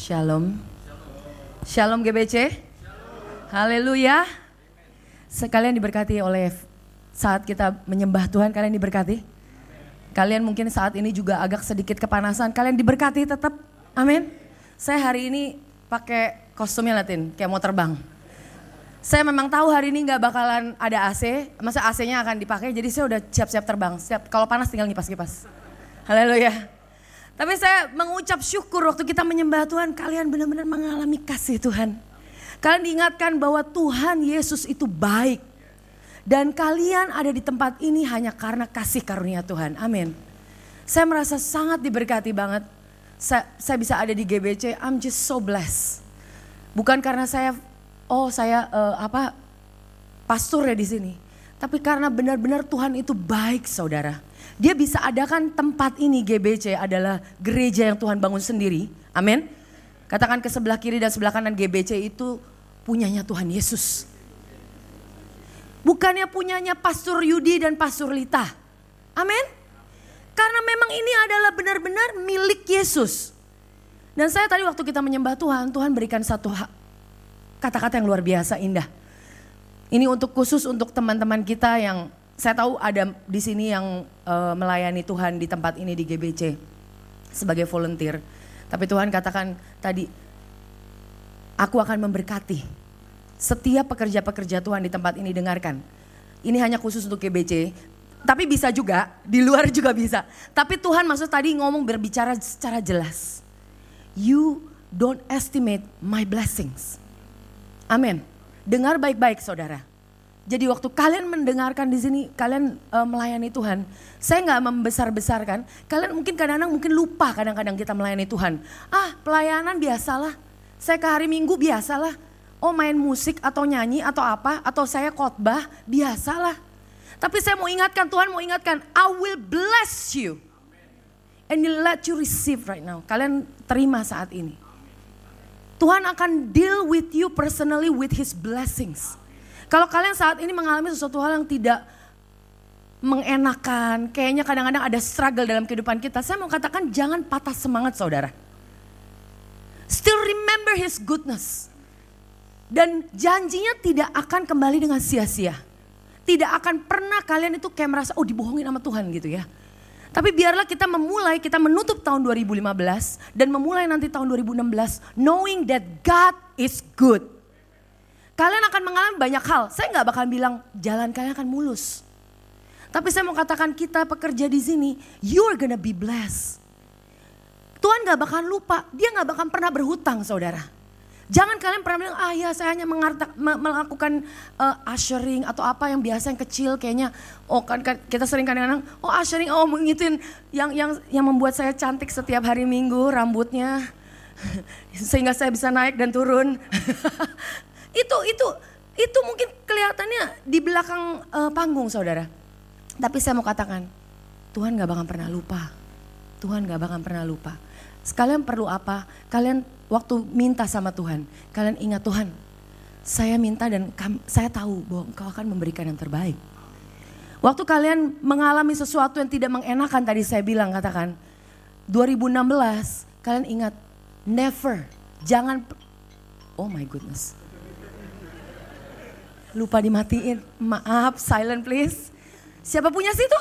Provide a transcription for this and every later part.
Shalom. Shalom GBC. Haleluya. Sekalian diberkati oleh saat kita menyembah Tuhan, kalian diberkati. Kalian mungkin saat ini juga agak sedikit kepanasan, kalian diberkati tetap. Amin. Saya hari ini pakai kostumnya Latin, kayak mau terbang. Saya memang tahu hari ini gak bakalan ada AC, masa AC-nya akan dipakai, jadi saya udah siap-siap terbang. Kalau panas tinggal ngipas-ngipas. Haleluya. Tapi saya mengucap syukur waktu kita menyembah Tuhan, kalian benar-benar mengalami kasih Tuhan. Kalian diingatkan bahwa Tuhan Yesus itu baik. Dan kalian ada di tempat ini hanya karena kasih karunia Tuhan. Amin. Saya merasa sangat diberkati banget. Saya bisa ada di GBC, I'm just so blessed. Bukan karena saya pastor ya di sini. Tapi karena benar-benar Tuhan itu baik saudara. Dia bisa adakan tempat ini GBC adalah gereja yang Tuhan bangun sendiri. Amin. Katakan ke sebelah kiri dan sebelah kanan, GBC itu punyanya Tuhan Yesus. Bukannya punyanya Pastor Yudi dan Pastor Lita. Amin. Karena memang ini adalah benar-benar milik Yesus. Dan saya tadi waktu kita menyembah Tuhan, Tuhan berikan satu kata-kata yang luar biasa indah. Ini khusus untuk teman-teman kita yang saya tahu ada di sini yang melayani Tuhan di tempat ini di GBC sebagai volunteer. Tapi Tuhan katakan tadi, aku akan memberkati setiap pekerja-pekerja Tuhan di tempat ini, dengarkan. Ini hanya khusus untuk GBC, tapi bisa juga, di luar juga bisa. Tapi Tuhan maksud tadi berbicara secara jelas. You don't estimate my blessings. Amin. Dengar baik-baik saudara. Jadi waktu kalian mendengarkan di sini, kalian melayani Tuhan, saya nggak membesar-besarkan. Kalian mungkin kadang-kadang lupa kadang-kadang kita melayani Tuhan. Pelayanan biasalah, saya ke hari Minggu biasalah. Oh main musik atau nyanyi atau apa, atau saya khotbah biasalah. Tapi saya mau ingatkan, Tuhan mau ingatkan, I will bless you. And you let you receive right now. Kalian terima saat ini. Tuhan akan deal with you personally with His blessings. Kalau kalian saat ini mengalami sesuatu hal yang tidak mengenakan, kayaknya kadang-kadang ada struggle dalam kehidupan kita, saya mau katakan jangan patah semangat saudara. Still remember His goodness. Dan janjinya tidak akan kembali dengan sia-sia. Tidak akan pernah kalian itu kayak merasa, dibohongin sama Tuhan gitu ya. Tapi biarlah kita kita menutup tahun 2015 dan memulai nanti tahun 2016, knowing that God is good. Kalian akan mengalami banyak hal. Saya nggak bakal bilang jalan kalian akan mulus. Tapi saya mau katakan kita pekerja di sini, you're gonna be blessed. Tuhan nggak bakal lupa, Dia nggak bakal pernah berhutang, saudara. Jangan kalian pernah bilang, ya saya hanya melakukan ushering atau apa yang biasa yang kecil kayaknya. Kan kita sering kadang-kadang, ushering, mengituin yang membuat saya cantik setiap hari Minggu rambutnya, sehingga saya bisa naik dan turun. Itu mungkin kelihatannya di belakang panggung saudara. Tapi saya mau katakan, Tuhan gak bakal pernah lupa. Tuhan gak bakal pernah lupa. Sekalian perlu apa? Kalian waktu minta sama Tuhan, kalian ingat Tuhan, saya minta dan saya tahu bahwa Engkau akan memberikan yang terbaik. Waktu kalian mengalami sesuatu yang tidak mengenakan, tadi saya bilang katakan, 2016 kalian ingat, never, jangan, oh my goodness. Lupa dimatiin, maaf, silent please. Siapa punya situ?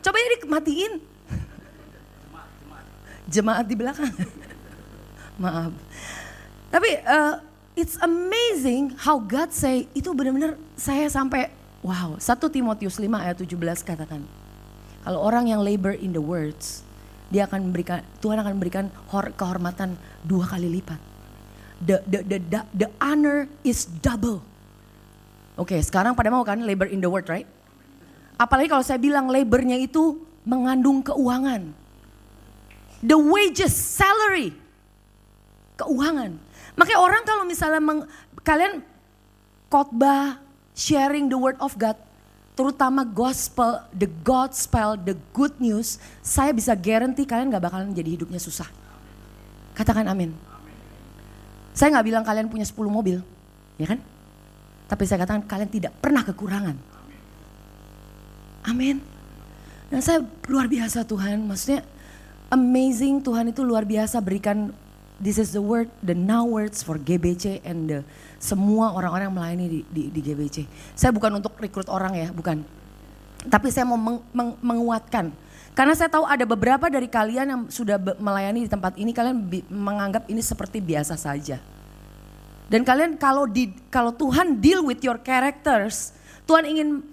Coba ya dimatiin. Jemaat di belakang. Maaf. Tapi it's amazing how God say, itu benar-benar saya sampai, wow. 1 Timotius 5 ayat 17 katakan, kalau orang yang labor in the words, Tuhan akan memberikan kehormatan 2 kali lipat. The honor is double. Oke, sekarang pada mau kan labor in the word, right? Apalagi kalau saya bilang labornya itu mengandung keuangan. The wages, salary, keuangan. Makanya orang kalau misalnya kalian khotbah, sharing the word of God, terutama gospel, the good news, saya bisa guarantee kalian gak bakalan jadi hidupnya susah. Katakan amin. Saya gak bilang kalian punya 10 mobil, ya kan? Tapi saya katakan kalian tidak pernah kekurangan. Amin. Dan saya luar biasa Tuhan, maksudnya amazing, Tuhan itu luar biasa berikan This is the word, the now words for GBC and semua orang-orang yang melayani di GBC. Saya bukan untuk rekrut orang ya, bukan. Tapi saya mau menguatkan. Karena saya tahu ada beberapa dari kalian yang sudah melayani di tempat ini, kalian menganggap ini seperti biasa saja. Dan kalian kalau Tuhan deal with your characters, Tuhan ingin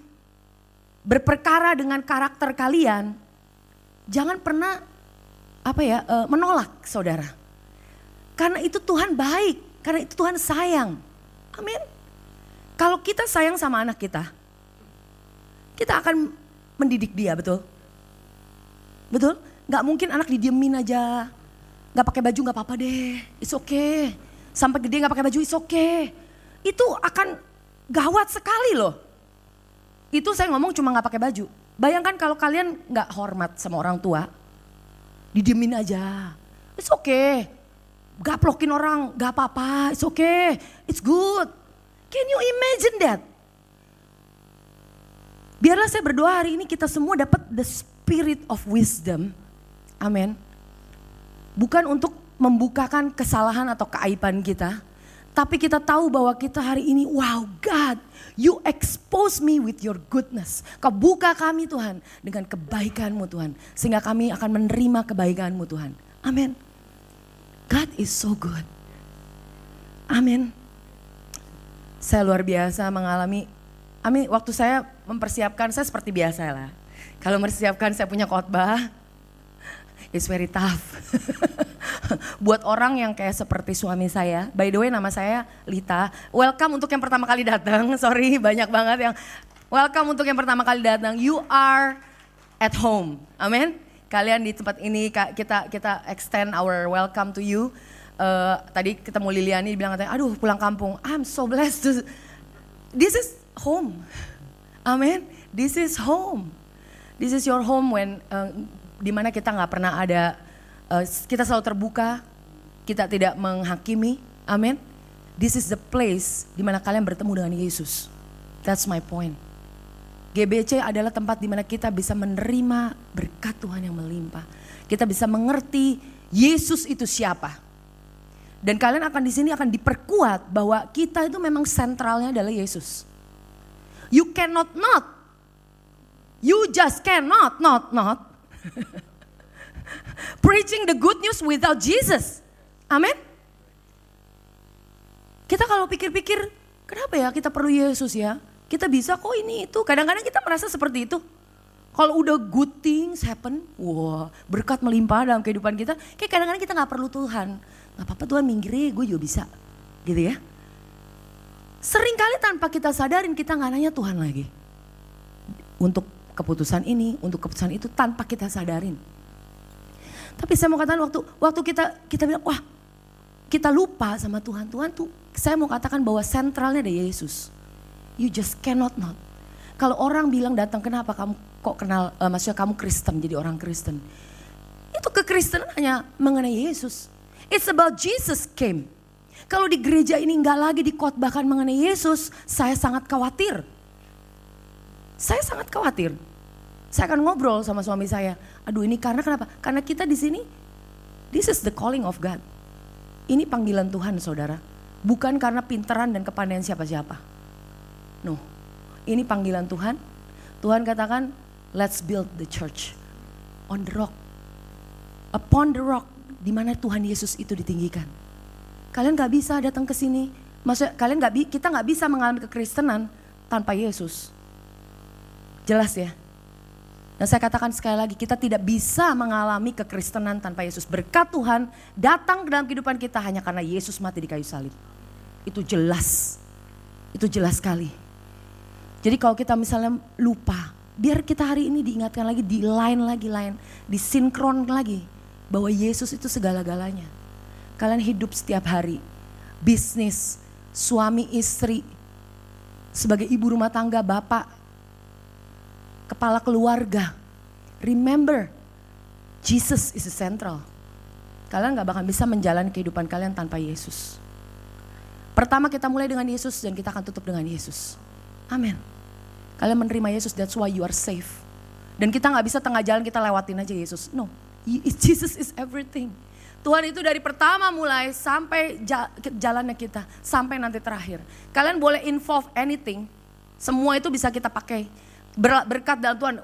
berperkara dengan karakter kalian, jangan pernah menolak saudara. Karena itu Tuhan baik, karena itu Tuhan sayang. Amin. Kalau kita sayang sama anak kita akan mendidik dia, betul? Betul? Gak mungkin anak didiemin aja, gak pakai baju gak apa-apa deh, it's okay. Sampai gede gak pakai baju, it's okay. Itu akan gawat sekali loh. Itu saya ngomong cuma gak pakai baju. Bayangkan kalau kalian gak hormat sama orang tua, didiemin aja, it's okay. Gaplokin orang, gak apa-apa, it's okay, it's good. Can you imagine that? Biarlah saya berdoa hari ini kita semua dapat the spirit of wisdom. Amin. Bukan untuk membukakan kesalahan atau keaiban kita. Tapi kita tahu bahwa kita hari ini, wow God, you expose me with your goodness. Kau buka kami Tuhan dengan kebaikan-Mu Tuhan. Sehingga kami akan menerima kebaikan-Mu Tuhan. Amin. God is so good. Amin. Saya luar biasa mengalami, waktu saya mempersiapkan, saya seperti biasa lah. Kalau mempersiapkan saya punya khotbah, it's very tough. Buat orang yang kayak seperti suami saya, by the way nama saya Lita, welcome untuk yang pertama kali datang, sorry banyak banget yang welcome untuk yang pertama kali datang, you are at home, amin. Kalian di tempat ini kita extend our welcome to you. Tadi ketemu Liliani bilang katanya, aduh pulang kampung, I'm so blessed. This is home, amin. This is home. This is your home when dimana kita nggak pernah ada, kita selalu terbuka, kita tidak menghakimi, amin. This is the place dimana kalian bertemu dengan Yesus. That's my point. GBC adalah tempat di mana kita bisa menerima berkat Tuhan yang melimpah. Kita bisa mengerti Yesus itu siapa. Dan kalian akan di sini akan diperkuat bahwa kita itu memang sentralnya adalah Yesus. You cannot not. You just cannot not. Preaching the good news without Jesus. Amin. Kita kalau pikir-pikir, kenapa ya kita perlu Yesus ya? Kita bisa kok ini itu. Kadang-kadang kita merasa seperti itu. Kalau udah good things happen, wah berkat melimpah dalam kehidupan kita. Kayak kadang-kadang kita gak perlu Tuhan. Gak apa-apa Tuhan minggir, gue juga bisa. Gitu ya. Seringkali tanpa kita sadarin kita gak nanya Tuhan lagi. Untuk keputusan ini, untuk keputusan itu tanpa kita sadarin. Tapi saya mau katakan waktu kita bilang, wah kita lupa sama Tuhan. Tuhan tuh saya mau katakan bahwa sentralnya ada Yesus. You just cannot not. Kalau orang bilang datang, kenapa kamu kok kenal, maksudnya kamu Kristen, jadi orang Kristen. Itu kekristenan hanya mengenai Yesus. It's about Jesus came. Kalau di gereja ini enggak lagi dikhotbahkan mengenai Yesus, saya sangat khawatir. Saya sangat khawatir. Saya akan ngobrol sama suami saya. Aduh ini karena kenapa? Karena kita di sini, this is the calling of God. Ini panggilan Tuhan saudara. Bukan karena pinteran dan kepandaian siapa-siapa. No, ini panggilan Tuhan. Tuhan katakan, let's build the church on the rock. Upon the rock, di mana Tuhan Yesus itu ditinggikan. Kalian gak bisa datang ke sini. Maksudnya kita gak bisa mengalami kekristenan tanpa Yesus. Jelas ya? Dan saya katakan sekali lagi, kita tidak bisa mengalami kekristenan tanpa Yesus. Berkat Tuhan datang ke dalam kehidupan kita hanya karena Yesus mati di kayu salib. Itu jelas. Itu jelas sekali. Jadi kalau kita misalnya lupa, biar kita hari ini diingatkan lagi, disinkron lagi. Bahwa Yesus itu segala-galanya. Kalian hidup setiap hari, bisnis, suami istri, sebagai ibu rumah tangga, bapak, kepala keluarga. Remember, Jesus is the central. Kalian gak bakal bisa menjalani kehidupan kalian tanpa Yesus. Pertama kita mulai dengan Yesus dan kita akan tutup dengan Yesus. Amin. Kalian menerima Yesus, that's why you are safe. Dan kita gak bisa tengah jalan kita lewatin aja Yesus. No, Jesus is everything. Tuhan itu dari pertama mulai sampai jalannya kita, sampai nanti terakhir. Kalian boleh involve anything, semua itu bisa kita pakai. Berkat dalam Tuhan,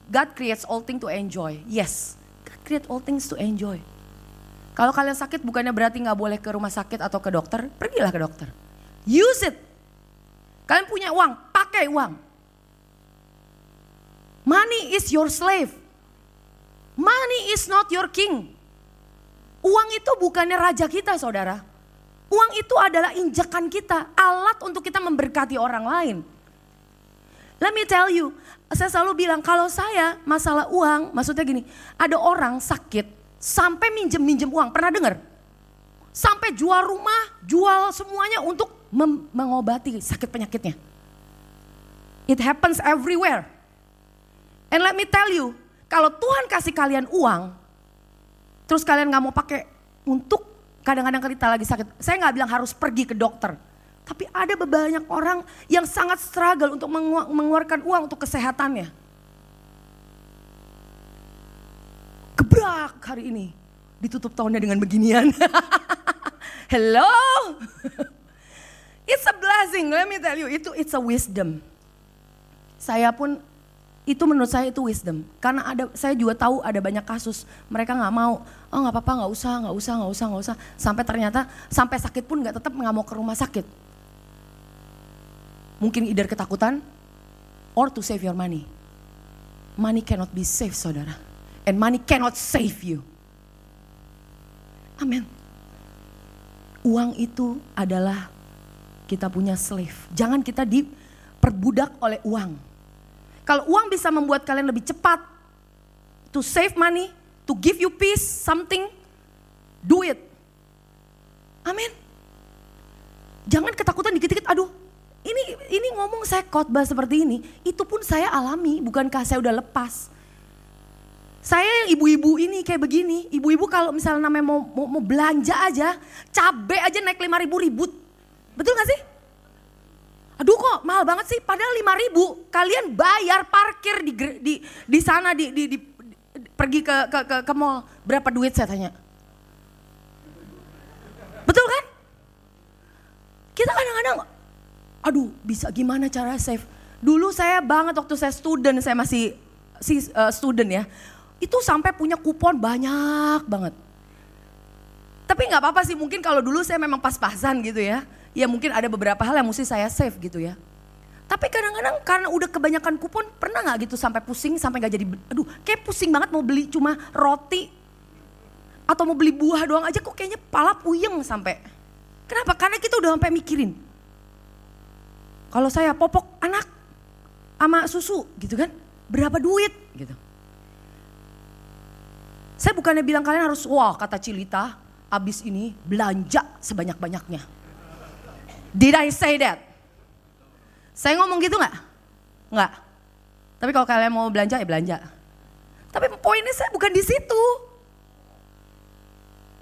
God creates all things to enjoy. Yes, God creates all things to enjoy. Kalau kalian sakit bukannya berarti gak boleh ke rumah sakit atau ke dokter, pergilah ke dokter. Use it. Kalian punya uang, pakai uang. Money is your slave. Money is not your king. Uang itu bukannya raja kita, saudara. Uang itu adalah injakan kita, alat untuk kita memberkati orang lain. Let me tell you, saya selalu bilang kalau saya masalah uang, maksudnya gini, ada orang sakit sampai minjem uang, pernah dengar? Sampai jual rumah, jual semuanya untuk mengobati sakit penyakitnya. It happens everywhere. And let me tell you, kalau Tuhan kasih kalian uang, terus kalian gak mau pakai untuk kadang-kadang kita lagi sakit. Saya gak bilang harus pergi ke dokter. Tapi ada banyak orang yang sangat struggle untuk mengeluarkan uang untuk kesehatannya. Gebrak hari ini, ditutup tahunnya dengan beginian. Hello? It's a blessing, let me tell you, it's a wisdom. Saya pun, itu menurut saya itu wisdom. Karena saya juga tahu ada banyak kasus, mereka gak mau, oh gak apa-apa gak usah. Sampai ternyata, sampai sakit pun tetap gak mau ke rumah sakit. Mungkin either ketakutan, or to save your money. Money cannot be saved, saudara. And money cannot save you. Amin. Uang itu adalah kita punya slave. Jangan kita diperbudak oleh uang. Kalau uang bisa membuat kalian lebih cepat, to save money, to give you peace, something, do it. Amin. Jangan ketakutan dikit-dikit, aduh ini ngomong saya khotbah seperti ini, itu pun saya alami, bukankah saya udah lepas. Saya yang ibu-ibu ini kayak begini, ibu-ibu kalau misalnya namanya mau belanja aja, cabai aja naik 5.000 ribut, betul gak sih? Aduh kok mahal banget sih, padahal 5.000 kalian bayar parkir di sana pergi ke mall, berapa duit saya tanya? Betul kan? Kita kadang-kadang, aduh bisa gimana cara save? Dulu saya banget waktu saya student, saya masih student ya, itu sampai punya kupon banyak banget. Tapi gak apa-apa sih, mungkin kalau dulu saya memang pas-pasan gitu ya. Ya mungkin ada beberapa hal yang mesti saya save gitu ya. Tapi kadang-kadang karena udah kebanyakan kupon, pernah gak gitu sampai pusing, sampai gak jadi, aduh kayak pusing banget mau beli cuma roti. Atau mau beli buah doang aja kok kayaknya pala puyeng sampai. Kenapa? Karena kita udah sampai mikirin. Kalau saya popok anak sama susu gitu kan, berapa duit gitu. Saya bukannya bilang kalian harus, wah kata Cilita, abis ini belanja sebanyak-banyaknya. Did I say that? Saya ngomong gitu gak? Enggak. Tapi kalau kalian mau belanja ya belanja. Tapi poinnya saya bukan di situ.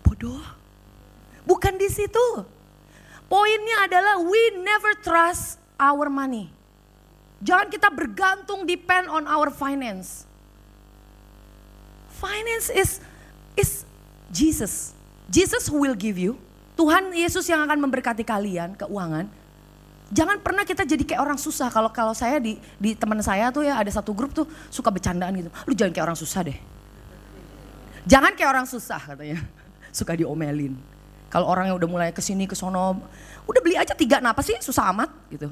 Bodoh. Bukan di situ. Poinnya adalah we never trust our money. Jangan kita bergantung depend on our finance. Finance is Jesus. Jesus who will give you. Tuhan Yesus yang akan memberkati kalian keuangan. Jangan pernah kita jadi kayak orang susah. Kalau saya di teman saya tuh ya ada satu grup tuh suka bercandaan gitu. Lu jangan kayak orang susah deh. Jangan kayak orang susah katanya. Suka diomelin. Kalau orang yang udah mulai kesini kesono, udah beli aja 3 apa sih susah amat gitu.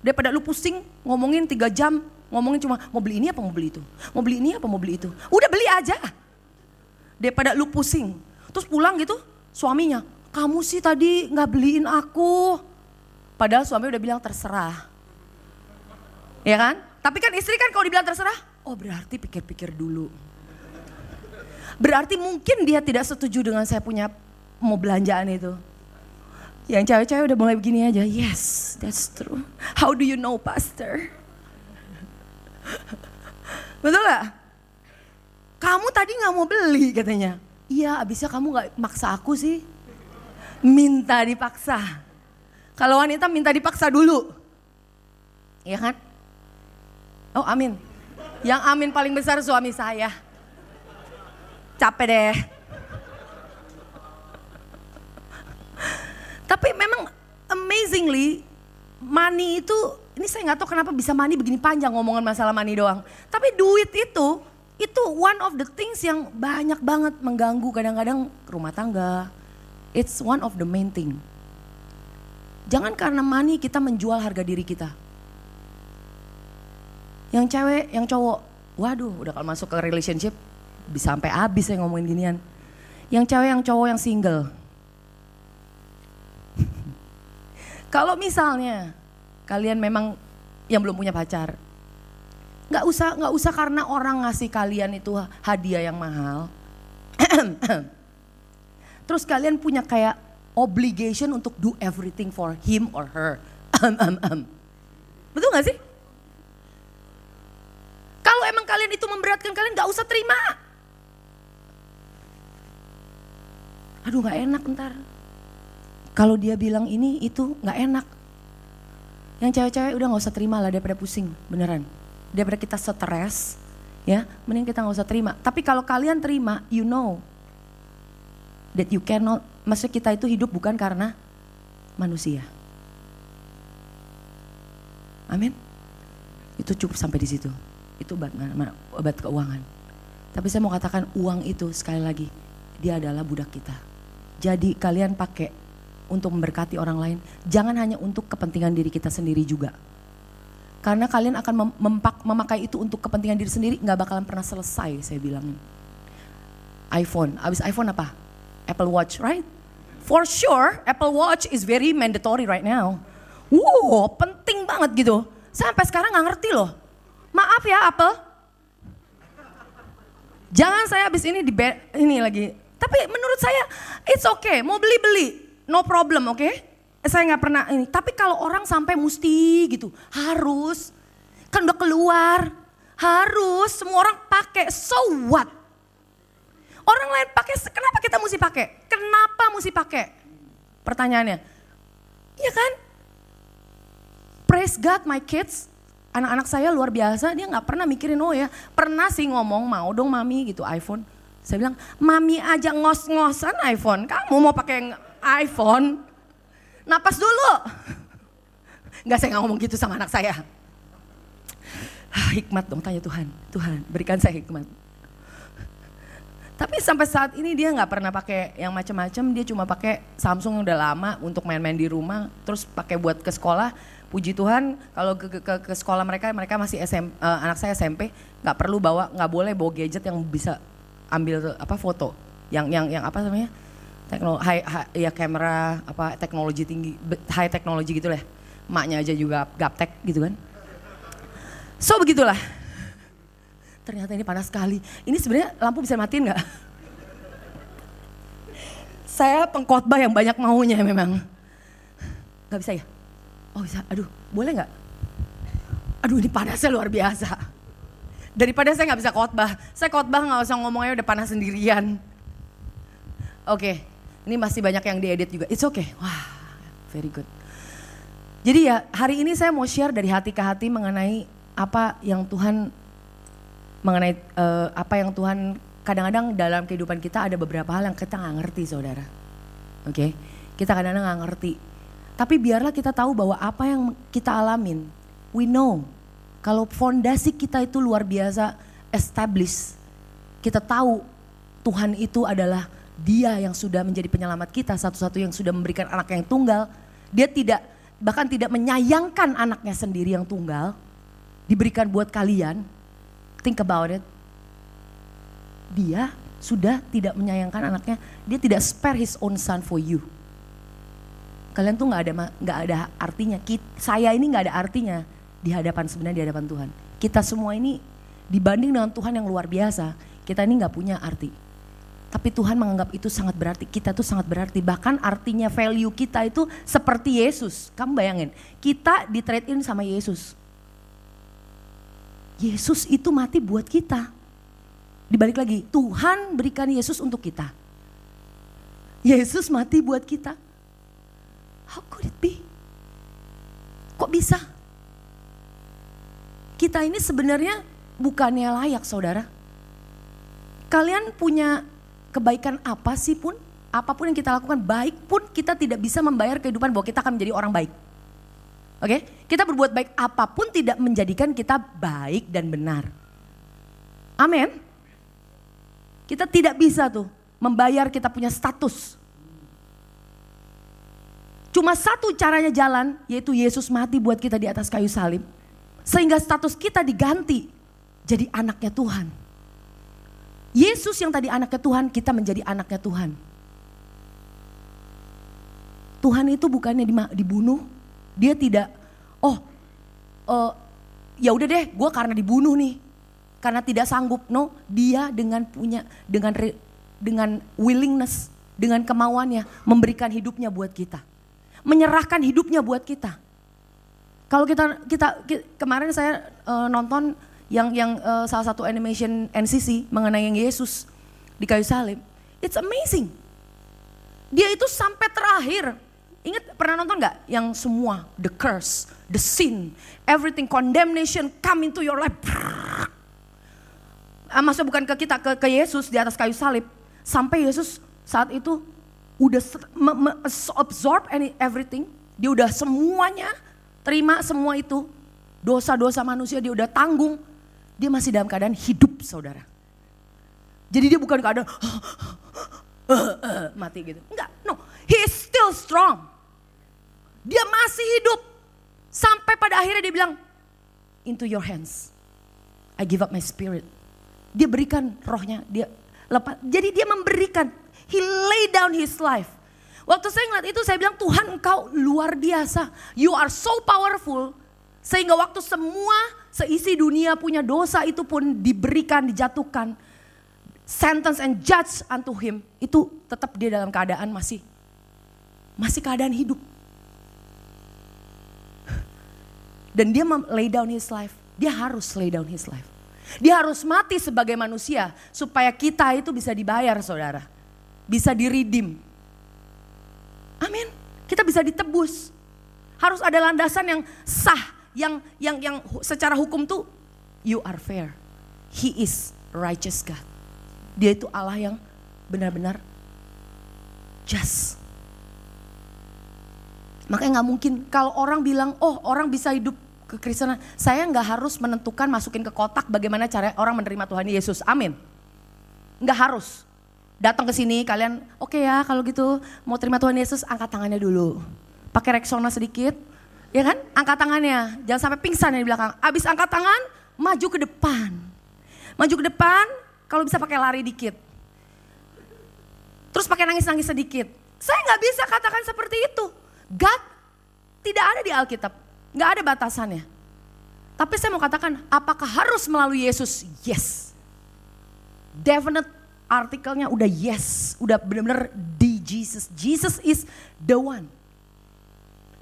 Daripada lu pusing ngomongin 3 jam, ngomongin cuma mau beli ini apa mau beli itu. Mau beli ini apa mau beli itu. Udah beli aja. Daripada lu pusing. Terus pulang gitu suaminya, kamu sih tadi gak beliin aku. Padahal suami udah bilang terserah. Ya kan? Tapi kan istri kan kalau dibilang terserah, oh berarti pikir-pikir dulu. Berarti mungkin dia tidak setuju dengan saya punya mau belanjaan itu. Yang cewek-cewek udah mulai begini aja, yes that's true. How do you know pastor? Betul gak? Kamu tadi gak mau beli katanya. Iya abisnya kamu gak maksa aku sih. Minta dipaksa. Kalau wanita minta dipaksa dulu. Iya kan? Oh amin. Yang amin paling besar suami saya. Capek deh. Tapi memang amazingly money itu, ini saya nggak tahu kenapa bisa money begini panjang ngomongan masalah money doang. Tapi duit itu one of the things yang banyak banget mengganggu kadang-kadang rumah tangga. It's one of the main thing. Jangan karena money kita menjual harga diri kita. Yang cewek, yang cowok, waduh udah kalau masuk ke relationship bisa sampai habis saya ngomongin ginian. Yang cewek, yang cowok, yang single. Kalau misalnya kalian memang yang belum punya pacar, nggak usah karena orang ngasih kalian itu hadiah yang mahal, terus kalian punya kayak obligation untuk do everything for him or her. Betul nggak sih? Kalau emang kalian itu memberatkan kalian, nggak usah terima. Aduh nggak enak ntar. Kalau dia bilang ini itu nggak enak. Yang cewek-cewek udah nggak usah terima lah daripada pusing, beneran. Daripada kita stres, ya, mending kita nggak usah terima. Tapi kalau kalian terima, you know that you cannot. Maksudnya kita itu hidup bukan karena manusia. Amin. Itu cukup sampai di situ. Itu obat keuangan. Tapi saya mau katakan uang itu sekali lagi, dia adalah budak kita. Jadi kalian pakai untuk memberkati orang lain, jangan hanya untuk kepentingan diri kita sendiri juga. Karena kalian akan memakai itu untuk kepentingan diri sendiri, gak bakalan pernah selesai saya bilangin. iPhone, abis iPhone apa? Apple Watch, right? For sure, Apple Watch is very mandatory right now. Wow, penting banget gitu. Sampai sekarang gak ngerti loh. Maaf ya Apple. Jangan saya abis ini ini lagi. Tapi menurut saya, it's okay, mau beli-beli. No problem, oke? Saya nggak pernah ini. Tapi kalau orang sampai mesti gitu, harus, kan udah keluar, harus semua orang pakai. So what? Orang lain pakai, kenapa kita mesti pakai? Kenapa mesti pakai? Pertanyaannya, iya kan? Praise God, my kids, anak-anak saya luar biasa. Dia nggak pernah mikirin oh ya, pernah sih ngomong mau dong mami gitu iPhone. Saya bilang, mami aja ngos-ngosan iPhone, kamu mau pakai iPhone, napas dulu. Enggak, saya nggak ngomong gitu sama anak saya. Hikmat dong, tanya Tuhan. Tuhan, berikan saya hikmat. Tapi sampai saat ini dia nggak pernah pakai yang macam-macam. Dia cuma pakai Samsung yang udah lama untuk main-main di rumah. Terus pakai buat ke sekolah. Puji Tuhan, kalau ke sekolah mereka masih anak saya SMP, nggak perlu nggak boleh bawa gadget yang bisa ambil apa foto. Yang apa namanya? Ya kamera apa teknologi tinggi, high teknologi gitu lah. Maknya aja juga gaptek gitu kan. So begitulah. Ternyata ini panas sekali. Ini sebenarnya lampu bisa matiin nggak? Saya pengkhotbah yang banyak maunya memang. Nggak bisa ya? Oh bisa, aduh boleh nggak? Aduh ini panasnya luar biasa. Daripada saya nggak bisa khotbah. Saya khotbah nggak usah ngomongnya udah panas sendirian. Oke. Ini masih banyak yang diedit juga, it's okay. Wah, very good. Jadi ya hari ini saya mau share dari hati ke hati mengenai apa yang Tuhan, apa yang Tuhan kadang-kadang dalam kehidupan kita ada beberapa hal yang kita gak ngerti saudara. Oke, kita kadang-kadang gak ngerti. Tapi biarlah kita tahu bahwa apa yang kita alamin, we know. Kalau fondasi kita itu luar biasa established, kita tahu Tuhan itu adalah Dia yang sudah menjadi penyelamat kita, satu-satu yang sudah memberikan anak yang tunggal. Dia bahkan tidak menyayangkan anaknya sendiri yang tunggal, diberikan buat kalian. Think about it. Dia sudah tidak menyayangkan anaknya, dia tidak spare his own son for you. Kalian tuh nggak ada artinya. Saya ini nggak ada artinya di hadapan Tuhan. Kita semua ini dibanding dengan Tuhan yang luar biasa, kita ini nggak punya arti. Tapi Tuhan menganggap itu sangat berarti, kita tuh sangat berarti. Bahkan artinya value kita itu seperti Yesus. Kamu bayangin, kita di trade in sama Yesus. Yesus itu mati buat kita. Dibalik lagi, Tuhan berikan Yesus untuk kita. Yesus mati buat kita. How could it be? Kok bisa? Kita ini sebenarnya bukannya layak saudara. Kalian punya kebaikan apa sih pun apapun yang kita lakukan baik pun kita tidak bisa membayar kehidupan bahwa kita akan menjadi orang baik. Oke? Kita berbuat baik apapun tidak menjadikan kita baik dan benar. Amin. Kita tidak bisa tuh membayar kita punya status. Cuma satu caranya jalan, yaitu Yesus mati buat kita di atas kayu salib. Sehingga status kita diganti jadi anaknya Tuhan. Yesus yang tadi anaknya Tuhan, kita menjadi anaknya Tuhan. Tuhan itu bukannya dibunuh, dia tidak, ya udah deh, gue karena dibunuh nih, karena tidak sanggup. No, dia dengan willingness, dengan kemauannya memberikan hidupnya buat kita, menyerahkan hidupnya buat kita. Kalau kita kemarin saya nonton yang salah satu animation NCC mengenai yang Yesus di kayu salib, it's amazing. Dia itu sampai terakhir. Ingat pernah nonton gak yang semua, the curse, the sin, everything, condemnation come into your life. Maksudnya bukan ke kita, ke Yesus di atas kayu salib. Sampai Yesus saat itu udah absorb everything. Dia udah semuanya, terima semua itu. Dosa-dosa manusia dia udah tanggung. Dia masih dalam keadaan hidup, saudara. Jadi dia bukan keadaan mati gitu. Enggak, no. He is still strong. Dia masih hidup. Sampai pada akhirnya dia bilang, into your hands, I give up my spirit. Dia berikan rohnya, dia lepas. Jadi dia memberikan, he lay down his life. Waktu saya ngeliat itu saya bilang, Tuhan engkau luar biasa. You are so powerful. Sehingga waktu semua seisi dunia punya dosa itu pun diberikan, dijatuhkan. Sentence and judge unto him. Itu tetap dia dalam keadaan masih keadaan hidup. Dan dia lay down his life. Dia harus lay down his life. Dia harus mati sebagai manusia supaya kita itu bisa dibayar, saudara. Bisa di-redeem. Amin. Kita bisa ditebus. Harus ada landasan yang sah, yang secara hukum tuh you are fair. He is righteous God. Dia itu Allah yang benar-benar just. Makanya gak mungkin kalau orang bilang, orang bisa hidup kekristenan. Saya gak harus menentukan masukin ke kotak bagaimana cara orang menerima Tuhan Yesus. Amin. Gak harus. Datang ke sini kalian, oke ya kalau gitu mau terima Tuhan Yesus angkat tangannya dulu. Pakai reksona sedikit, ya kan? Angkat tangannya, jangan sampai pingsan di belakang. Abis angkat tangan, maju ke depan. Maju ke depan, kalau bisa pakai lari dikit. Terus pakai nangis-nangis sedikit. Saya gak bisa katakan seperti itu. God tidak ada di Alkitab, gak ada batasannya. Tapi saya mau katakan, apakah harus melalui Yesus? Yes. Definite artikelnya udah yes, udah benar-benar di Jesus. Jesus is the one.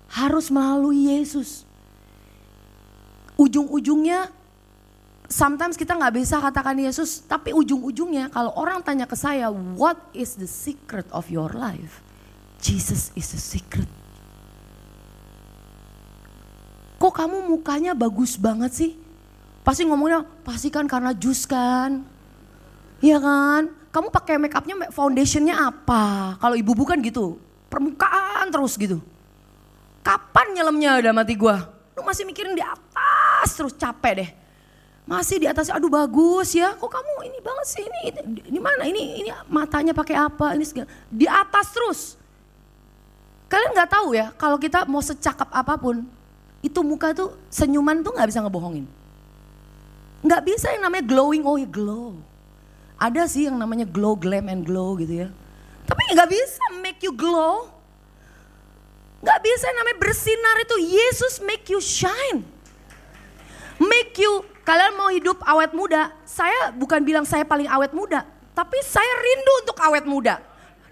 Harus melalui Yesus. Ujung-ujungnya, sometimes kita gak bisa katakan Yesus, tapi ujung-ujungnya kalau orang tanya ke saya, what is the secret of your life? Jesus is the secret. Kok kamu mukanya bagus banget sih? Pasti ngomongnya, pasti kan karena jus kan? Iya kan? Kamu pakai make upnya, foundationnya apa? Kalau ibu-ibu kan gitu, permukaan terus gitu. Kapan nyelemnya udah mati gua? Lu masih mikirin di atas terus, capek deh. Masih di atas, aduh bagus ya, kok kamu ini banget sih, ini mana, ini matanya pakai apa, ini segala. Di atas terus. Kalian gak tahu ya, kalau kita mau secakap apapun, itu muka tuh senyuman tuh gak bisa ngebohongin. Gak bisa yang namanya glowing, oh ya glow. Ada sih yang namanya glow, glam and glow gitu ya. Tapi gak bisa make you glow. Gak bisa yang namanya bersinar itu, Yesus make you shine. Make you, kalian mau hidup awet muda, saya bukan bilang saya paling awet muda. Tapi saya rindu untuk awet muda.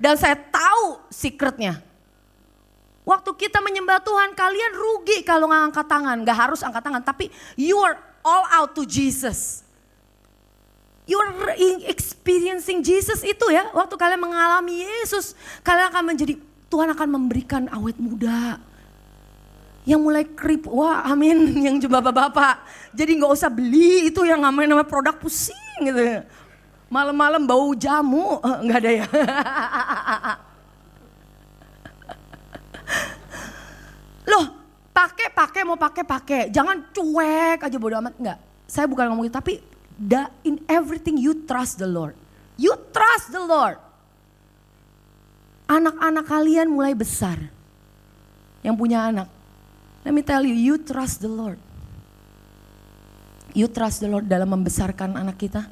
Dan saya tahu secretnya. Waktu kita menyembah Tuhan, kalian rugi kalau nggak angkat tangan. Gak harus angkat tangan, tapi you are all out to Jesus. You are experiencing Jesus itu ya. Waktu kalian mengalami Yesus, kalian akan menjadi, Tuhan akan memberikan awet muda. Yang mulai krip, wah amin, yang bapak-bapak. Jadi gak usah beli itu yang namanya produk pusing gitu. Malam-malam bau jamu, gak ada ya. pakai. Jangan cuek aja bodo amat, enggak. Saya bukan ngomong gitu, tapi in everything you trust the Lord. You trust the Lord. Anak-anak kalian mulai besar. Yang punya anak. Let me tell you, you trust the Lord. You trust the Lord dalam membesarkan anak kita.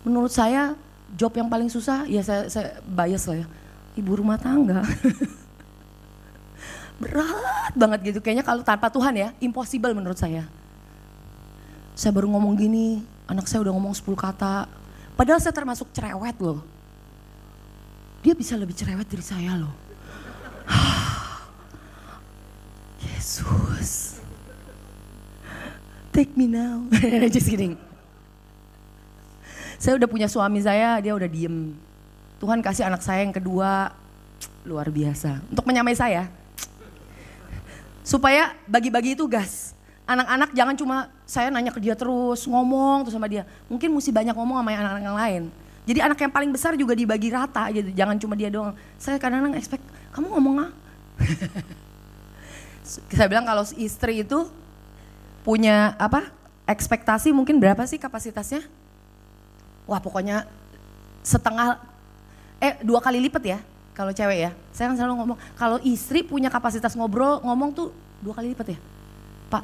Menurut saya, job yang paling susah, ya saya bias lah ya. Ibu rumah tangga. Berat banget gitu, kayaknya kalau tanpa Tuhan ya, impossible menurut saya. Saya baru ngomong gini, anak saya udah ngomong 10 kata. Padahal saya termasuk cerewet loh. Dia bisa lebih cerewet dari saya loh. Yesus. Take me now. Just kidding. Saya udah punya suami saya, dia udah diem. Tuhan kasih anak saya yang kedua, luar biasa. Untuk menyamai saya. Supaya bagi-bagi tugas. Anak-anak jangan cuma saya nanya ke dia terus, ngomong terus sama dia. Mungkin mesti banyak ngomong sama anak-anak yang lain. Jadi anak yang paling besar juga dibagi rata gitu, jangan cuma dia doang. Saya kadang-kadang expect, kamu ngomong ah. Saya bilang kalau istri itu punya ekspektasi mungkin berapa sih kapasitasnya? Wah pokoknya setengah, 2 kali lipat ya. Kalau cewek ya, saya kan selalu ngomong, kalau istri punya kapasitas ngomong tuh 2 kali lipat ya. Pak,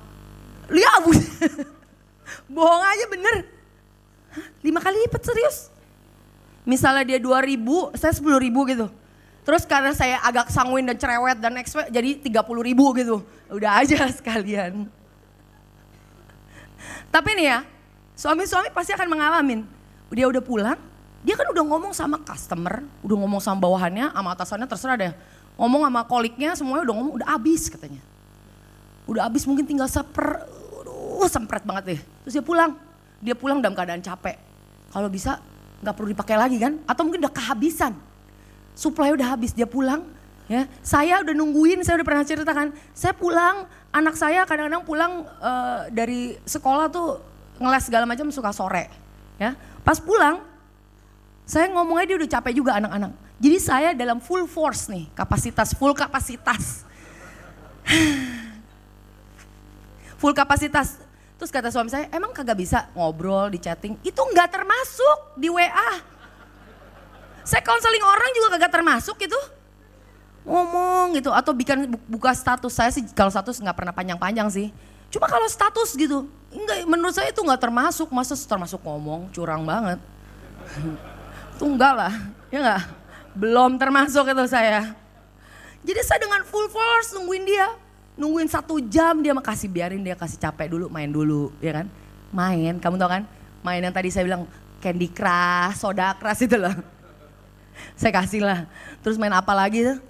lihat bu, bohong aja bener. 5 kali lipat serius. Misalnya dia 2.000, saya 10.000 gitu. Terus karena saya agak sanguin dan cerewet dan expert, jadi 30.000 gitu. Udah aja sekalian. Tapi nih ya, suami-suami pasti akan mengalamin. Dia udah pulang, dia kan udah ngomong sama customer, udah ngomong sama bawahannya, sama atasannya terserah deh. Ngomong sama koliknya semuanya udah ngomong, udah habis katanya. Udah habis mungkin tinggal sempret banget deh. Terus dia pulang dalam keadaan capek. Kalau bisa gak perlu dipakai lagi kan, atau mungkin udah kehabisan. Supply udah habis, dia pulang. Ya, saya udah nungguin, saya udah pernah ceritakan. Saya pulang, anak saya kadang-kadang pulang dari sekolah tuh ngeles segala macam suka sore. Ya, pas pulang, saya ngomongnya dia udah capek juga anak-anak. Jadi saya dalam full force nih, full kapasitas. Full kapasitas. Terus kata suami saya, emang kagak bisa ngobrol di chatting? Itu nggak termasuk di WA. Saya konseling orang juga kagak termasuk gitu. Ngomong gitu, atau buka status. Saya sih kalau status nggak pernah panjang-panjang sih. Cuma kalau status gitu, enggak, menurut saya itu nggak termasuk. Masa termasuk ngomong, curang banget. Itu enggak lah, ya enggak? Belum termasuk itu saya. Jadi saya dengan full force nungguin dia. Nungguin 1 jam dia biarin dia kasih capek dulu, main dulu, ya kan? Main, kamu tahu kan? Main yang tadi saya bilang Candy Crush, Soda Crush itu loh. Saya kasih lah. Terus main apa lagi tuh?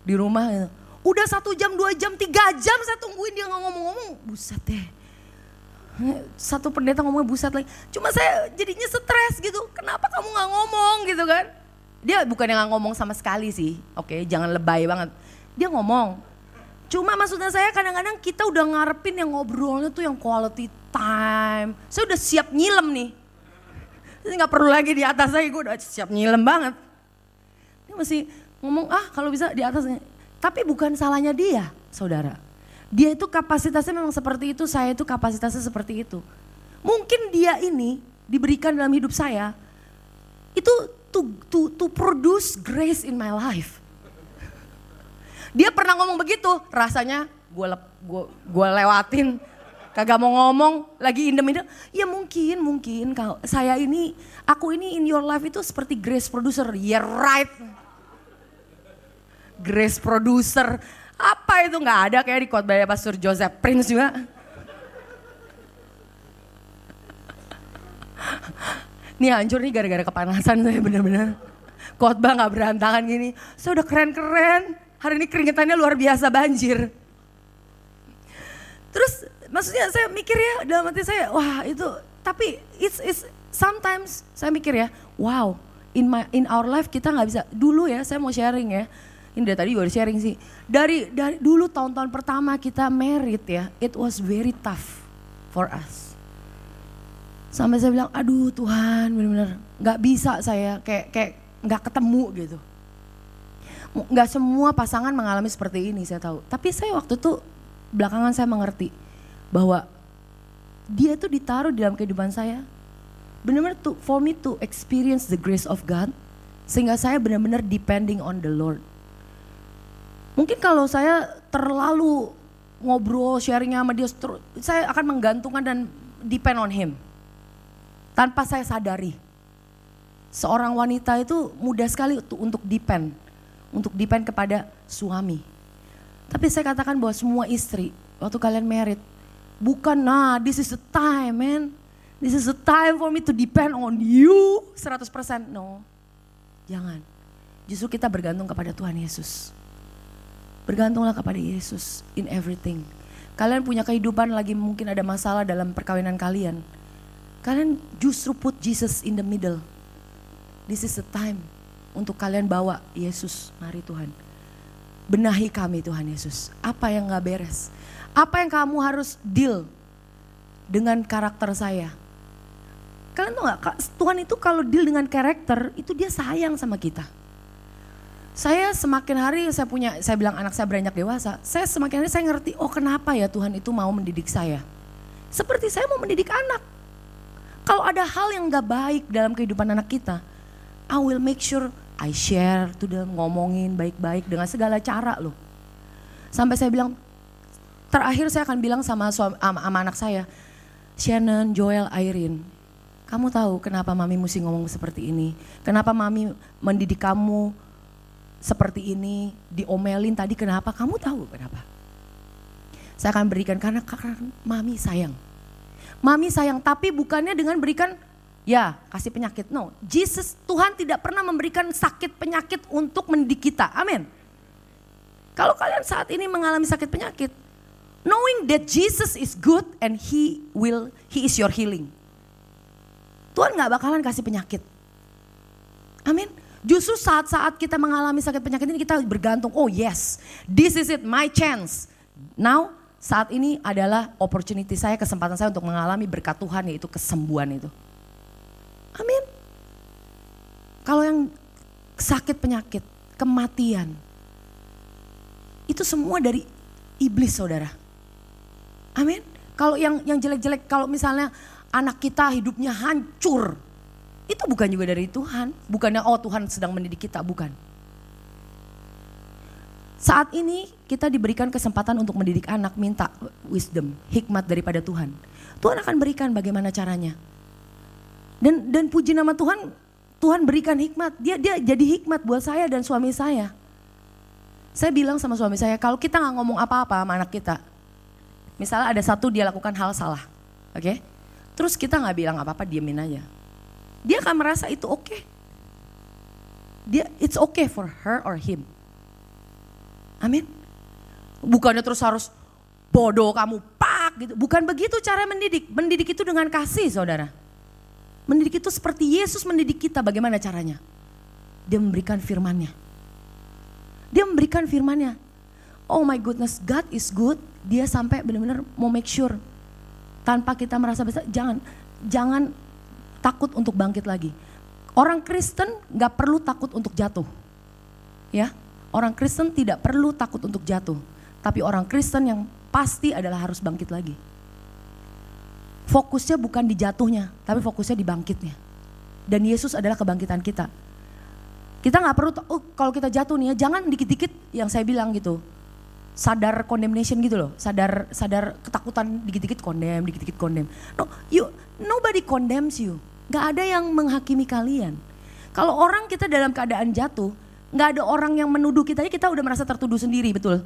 Di rumah gitu. Udah 1 jam, 2 jam, 3 jam saya tungguin dia ngomong-ngomong. Buset deh. Satu pendeta ngomongnya buset lagi. Cuma saya jadinya stres gitu. Kenapa kamu gak ngomong gitu kan? Dia bukan yang gak ngomong sama sekali sih. Oke, jangan lebay banget. Dia ngomong. Cuma maksudnya saya kadang-kadang kita udah ngarepin yang ngobrolnya tuh yang quality time. Saya udah siap nyilem nih. Saya gak perlu lagi di atas saya, gue udah siap nyilem banget. Dia masih ngomong kalau bisa di atasnya. Tapi bukan salahnya dia, saudara. Dia itu kapasitasnya memang seperti itu, saya itu kapasitasnya seperti itu. Mungkin dia ini diberikan dalam hidup saya, itu to produce grace in my life. Dia pernah ngomong begitu, rasanya gue lewatin, kagak mau ngomong, lagi indem-indem. Ya mungkin kalau aku ini in your life itu seperti grace producer, yeah right. Grace producer. Apa itu nggak ada kayak di khotbahnya Pastor Joseph Prince juga. Nih hancur nih gara-gara kepanasan saya bener-bener. Khotbah nggak berantakan gini. Saya udah keren-keren. Hari ini keringetannya luar biasa banjir. Terus maksudnya saya mikir ya dalam hati saya, wah itu. Tapi it's sometimes saya mikir ya, wow in our life kita nggak bisa. Dulu ya saya mau sharing ya. Ini dari tadi gue sharing sih. Dari dulu tahun-tahun pertama kita married ya, it was very tough for us. Sampai saya bilang, aduh Tuhan benar-benar nggak bisa saya kayak nggak ketemu gitu. Nggak semua pasangan mengalami seperti ini, saya tahu. Tapi saya waktu itu belakangan saya mengerti bahwa dia tuh ditaruh di dalam kehidupan saya benar-benar for me to experience the grace of God, sehingga saya benar-benar depending on the Lord. Mungkin kalau saya terlalu ngobrol sharingnya sama dia, saya akan menggantungkan dan depend on him tanpa saya sadari. Seorang wanita itu mudah sekali untuk depend kepada suami. Tapi saya katakan bahwa semua istri, waktu kalian married, bukan this is the time man. This is the time for me to depend on you 100%. No, jangan. Justru kita bergantung kepada Tuhan Yesus. Bergantunglah kepada Yesus in everything. Kalian punya kehidupan lagi mungkin ada masalah dalam perkawinan kalian. Kalian justru put Jesus in the middle. This is the time untuk kalian bawa Yesus, mari Tuhan. Benahi kami Tuhan Yesus. Apa yang gak beres? Apa yang kamu harus deal dengan karakter saya? Kalian tahu gak, Tuhan itu kalau deal dengan karakter, itu dia sayang sama kita. Saya semakin hari saya bilang anak saya beranjak dewasa, saya semakin hari saya ngerti, oh kenapa ya Tuhan itu mau mendidik saya. Seperti saya mau mendidik anak. Kalau ada hal yang gak baik dalam kehidupan anak kita, I will make sure I share tuh dalam ngomongin baik-baik dengan segala cara loh. Sampai saya bilang, terakhir saya akan bilang sama anak saya, Shannon, Joel, Irene, kamu tahu kenapa mami mesti ngomong seperti ini? Kenapa mami mendidik kamu seperti ini, diomelin tadi kenapa? Kamu tahu kenapa? Saya akan berikan karena mami sayang. Mami sayang, tapi bukannya dengan berikan ya kasih penyakit. No, Jesus, Tuhan tidak pernah memberikan sakit penyakit untuk mendidik kita. Amin. Kalau kalian saat ini mengalami sakit penyakit, knowing that Jesus is good and He is your healing. Tuhan gak bakalan kasih penyakit. Amin. Justru saat-saat kita mengalami sakit penyakit ini kita bergantung, oh yes, this is it, my chance. Now, saat ini adalah opportunity saya, kesempatan saya untuk mengalami berkat Tuhan, yaitu kesembuhan itu. Amin. Kalau yang sakit penyakit, kematian, itu semua dari iblis saudara. Amin. Kalau yang jelek-jelek, kalau misalnya anak kita hidupnya hancur, itu bukan juga dari Tuhan. Bukannya oh Tuhan sedang mendidik kita, bukan. Saat ini kita diberikan kesempatan untuk mendidik anak, minta wisdom, hikmat daripada Tuhan. Tuhan akan berikan bagaimana caranya. Dan puji nama Tuhan, Tuhan berikan hikmat. Dia jadi hikmat buat saya dan suami saya. Saya bilang sama suami saya, kalau kita gak ngomong apa-apa sama anak kita, misalnya ada satu dia lakukan hal salah, oke? Terus kita gak bilang apa-apa, diemin aja. Dia akan merasa itu oke. It's okay for her or him. Amin. Bukannya terus harus bodoh kamu pak gitu. Bukan begitu cara mendidik. Mendidik itu dengan kasih saudara. Mendidik itu seperti Yesus mendidik kita, bagaimana caranya? Dia memberikan firman-Nya. Dia memberikan firman-Nya. Oh my goodness, God is good. Dia sampai benar-benar mau make sure. Tanpa kita merasa besar, jangan takut untuk bangkit lagi. Orang Kristen gak perlu takut untuk jatuh. Ya, orang Kristen tidak perlu takut untuk jatuh. Tapi orang Kristen yang pasti adalah harus bangkit lagi. Fokusnya bukan di jatuhnya, tapi fokusnya di bangkitnya. Dan Yesus adalah kebangkitan kita. Kita gak perlu, kalau kita jatuh nih ya, jangan dikit-dikit yang saya bilang gitu. Sadar condemnation gitu loh, sadar ketakutan, dikit-dikit condemn. No, nobody condemns you. Gak ada yang menghakimi kalian. Kalau orang kita dalam keadaan jatuh, gak ada orang yang menuduh kita udah merasa tertuduh sendiri, betul?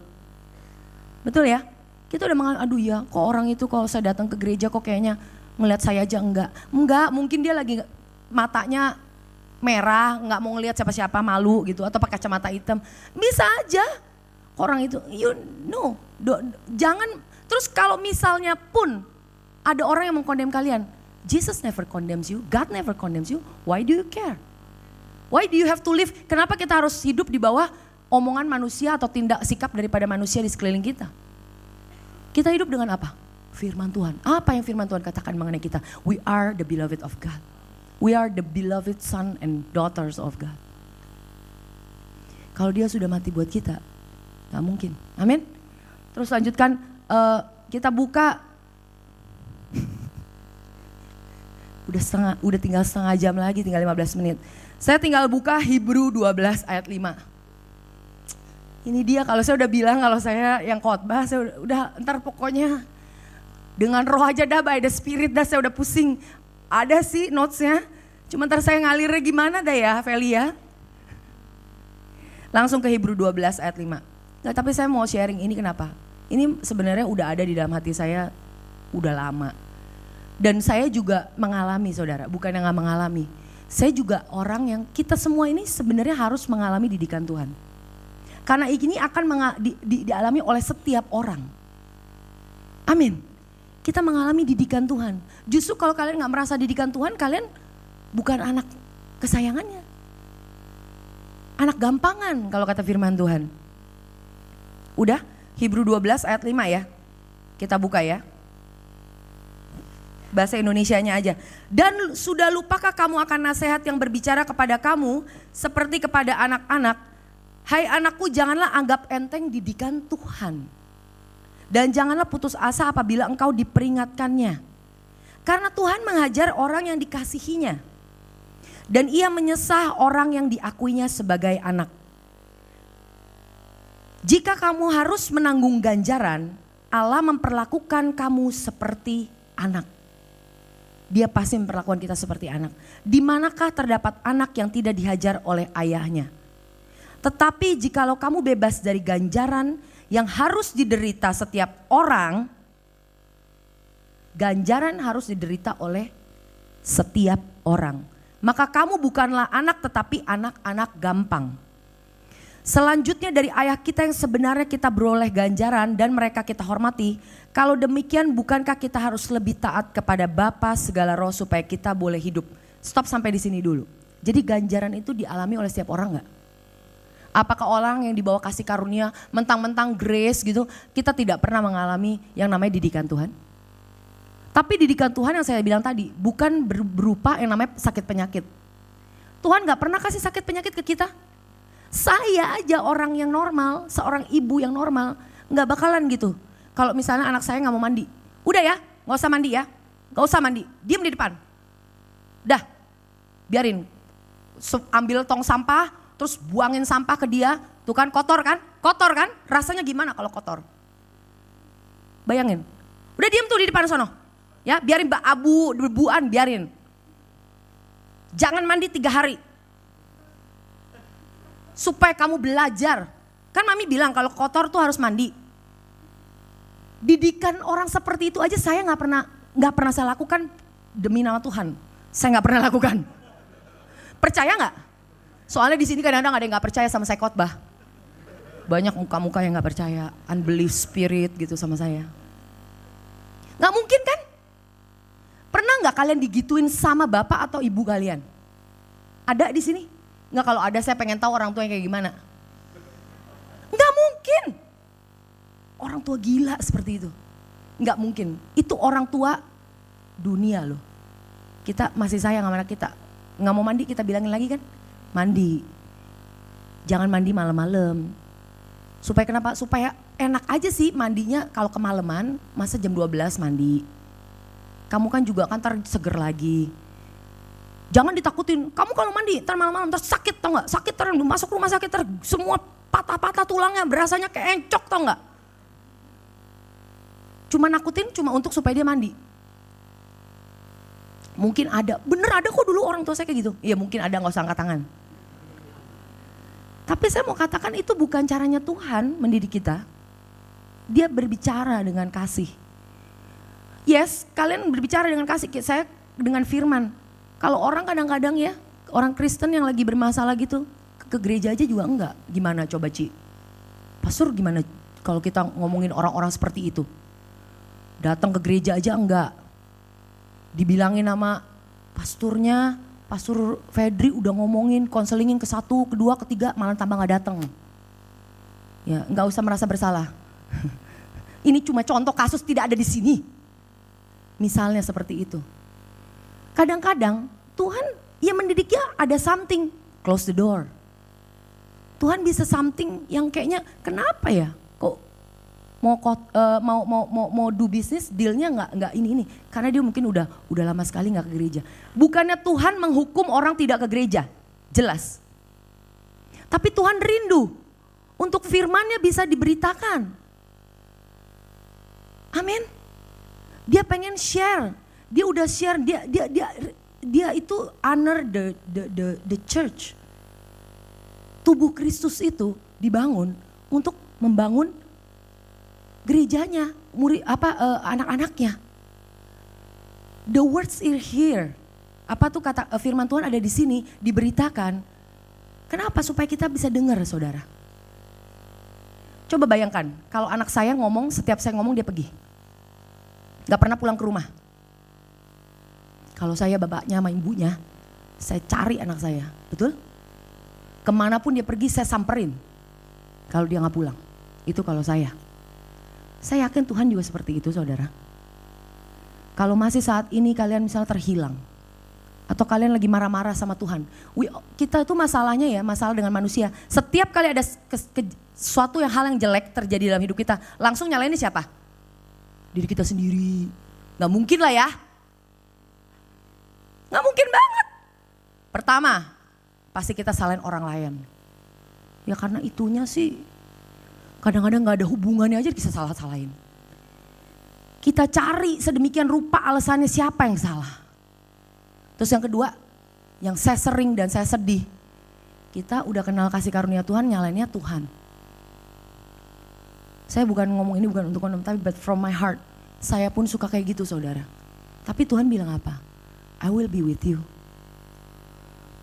Betul ya? Kita udah mengatakan, aduh ya kok orang itu kalau saya datang ke gereja kok kayaknya ngeliat saya aja enggak. Enggak, mungkin dia lagi matanya merah, gak mau ngeliat siapa-siapa, malu gitu. Atau pakai kacamata hitam, bisa aja. Orang itu, jangan, terus kalau misalnya pun ada orang yang mengkondem kalian, Jesus never condemns you, God never condemns you, why do you care? Why do you have to live? Kenapa kita harus hidup di bawah omongan manusia atau tindak sikap daripada manusia di sekeliling kita? Kita hidup dengan apa? Firman Tuhan. Apa yang firman Tuhan katakan mengenai kita? We are the beloved of God. We are the beloved son and daughters of God. Kalau dia sudah mati buat kita, gak mungkin. Amin. Terus lanjutkan, kita buka. Udah tinggal setengah jam lagi, tinggal 15 menit. Saya tinggal buka Hebrew 12 ayat 5. Ini dia, kalau saya udah bilang kalau saya yang khotbah, saya udah ntar pokoknya dengan roh aja dah, by the spirit dah, saya udah pusing. Ada sih notesnya, cuma ntar saya ngalirnya gimana dah ya Feli ya. Langsung ke Hebrew 12 ayat 5. Nah, tapi saya mau sharing ini kenapa? Ini sebenarnya udah ada di dalam hati saya udah lama. Dan saya juga mengalami saudara, bukan yang gak mengalami. Saya juga orang yang kita semua ini sebenarnya harus mengalami didikan Tuhan. Karena ini akan dialami oleh setiap orang. Amin. Kita mengalami didikan Tuhan. Justru kalau kalian gak merasa didikan Tuhan, kalian bukan anak kesayangannya. Anak gampangan kalau kata firman Tuhan. Udah, Hebrew 12 ayat 5 ya. Kita buka ya. Bahasa Indonesianya aja. Dan sudah lupakah kamu akan nasihat yang berbicara kepada kamu seperti kepada anak-anak? Hai anakku, janganlah anggap enteng didikan Tuhan. Dan janganlah putus asa apabila engkau diperingatkannya. Karena Tuhan menghajar orang yang dikasihinya. Dan ia menyesah orang yang diakuinya sebagai anak. Jika kamu harus menanggung ganjaran, Allah memperlakukan kamu seperti anak. Dia pasti memperlakukan kita seperti anak. Di manakah terdapat anak yang tidak dihajar oleh ayahnya? Tetapi jikalau kamu bebas dari ganjaran yang harus diderita setiap orang, ganjaran harus diderita oleh setiap orang. Maka kamu bukanlah anak tetapi anak-anak gampang. Selanjutnya dari ayah kita yang sebenarnya kita beroleh ganjaran dan mereka kita hormati. Kalau demikian bukankah kita harus lebih taat kepada Bapa segala roh supaya kita boleh hidup. Stop sampai di sini dulu. Jadi ganjaran itu dialami oleh setiap orang gak? Apakah orang yang dibawa kasih karunia mentang-mentang grace gitu, kita tidak pernah mengalami yang namanya didikan Tuhan? Tapi didikan Tuhan yang saya bilang tadi bukan berupa yang namanya sakit penyakit. Tuhan gak pernah kasih sakit penyakit ke kita. Saya aja orang yang normal, seorang ibu yang normal, gak bakalan gitu. Kalau misalnya anak saya gak mau mandi, udah ya gak usah mandi ya, gak usah mandi, diem di depan. Dah, biarin, ambil tong sampah, terus buangin sampah ke dia, tuh kan kotor kan, rasanya gimana kalau kotor? Bayangin, udah diem tuh di depan sono, ya biarin abu, debuan biarin. Jangan mandi 3 hari. Supaya kamu belajar. Kan mami bilang kalau kotor tuh harus mandi. Didikan orang seperti itu aja saya nggak pernah saya lakukan demi nama Tuhan. Saya nggak pernah lakukan. Percaya nggak? Soalnya di sini kadang-kadang ada yang nggak percaya sama saya khotbah. Banyak muka-muka yang nggak percaya, unbelief spirit gitu sama saya. Nggak mungkin kan? Pernah nggak kalian digituin sama bapak atau ibu kalian? Ada di sini? Nggak, kalau ada saya pengen tahu orang tua yang kayak gimana. Nggak mungkin. Orang tua gila seperti itu. Nggak mungkin. Itu orang tua dunia loh. Kita masih sayang sama anak kita. Nggak mau mandi kita bilangin lagi kan. Mandi. Jangan mandi malam-malam. Supaya kenapa? Supaya enak aja sih mandinya kalau kemalaman. Masa jam 12 mandi. Kamu kan juga kan ntar seger lagi. Jangan ditakutin, kamu kalau mandi ntar malam-malam ntar sakit tau gak? Sakit ntar masuk rumah sakit ntar semua patah-patah tulangnya berasanya kayak encok tau gak? Cuma nakutin cuma untuk supaya dia mandi. Mungkin ada, bener ada kok dulu orang tua saya kayak gitu. Iya mungkin ada, gak usah angkat tangan. Tapi saya mau katakan itu bukan caranya Tuhan mendidik kita. Dia berbicara dengan kasih. Yes, kalian berbicara dengan kasih, saya dengan firman. Kalau orang kadang-kadang ya, orang Kristen yang lagi bermasalah gitu, ke gereja aja juga enggak. Gimana coba Ci? Pastor gimana kalau kita ngomongin orang-orang seperti itu? Datang ke gereja aja enggak. Dibilangin sama pasturnya, Pastor Fedri udah ngomongin, konselingin ke 1, ke 2, ke 3, malah tambah gak datang. Ya enggak usah merasa bersalah. Ini cuma contoh kasus tidak ada di sini. Misalnya seperti itu. Kadang-kadang Tuhan ya mendidiknya ada something, close the door. Tuhan bisa something yang kayaknya kenapa ya kok mau do business dealnya nggak ini karena dia mungkin udah lama sekali nggak ke gereja. Bukannya Tuhan menghukum orang tidak ke gereja, jelas. Tapi Tuhan rindu untuk firman-Nya bisa diberitakan. Amin. Dia pengen share, dia udah share, dia itu honor the church. Tubuh Kristus itu dibangun untuk membangun gerejanya, anak-anaknya. The words are here. Apa tuh kata firman Tuhan ada di sini diberitakan. Kenapa? Supaya kita bisa dengar, saudara. Coba bayangkan kalau anak saya ngomong, setiap saya ngomong dia pergi. Gak pernah pulang ke rumah. Kalau saya bapaknya sama ibunya, saya cari anak saya, betul? Kemanapun dia pergi saya samperin. Kalau dia gak pulang, itu kalau saya. Saya yakin Tuhan juga seperti itu, saudara. Kalau masih saat ini kalian misalnya terhilang, atau kalian lagi marah-marah sama Tuhan. Kita itu masalahnya ya, masalah dengan manusia. Setiap kali ada suatu hal yang jelek terjadi dalam hidup kita, langsung nyalainnya siapa? Diri kita sendiri. Gak mungkin lah ya. Gak mungkin banget. Pertama, pasti kita salahin orang lain. Ya karena itunya sih, kadang-kadang gak ada hubungannya aja bisa salah-salahin. Kita cari sedemikian rupa alasannya siapa yang salah. Terus yang kedua, yang saya sering dan saya sedih, kita udah kenal kasih karunia Tuhan, nyalainnya Tuhan. Saya bukan ngomong ini bukan untuk kondom, tapi but from my heart, saya pun suka kayak gitu, saudara. Tapi Tuhan bilang apa? I will be with you.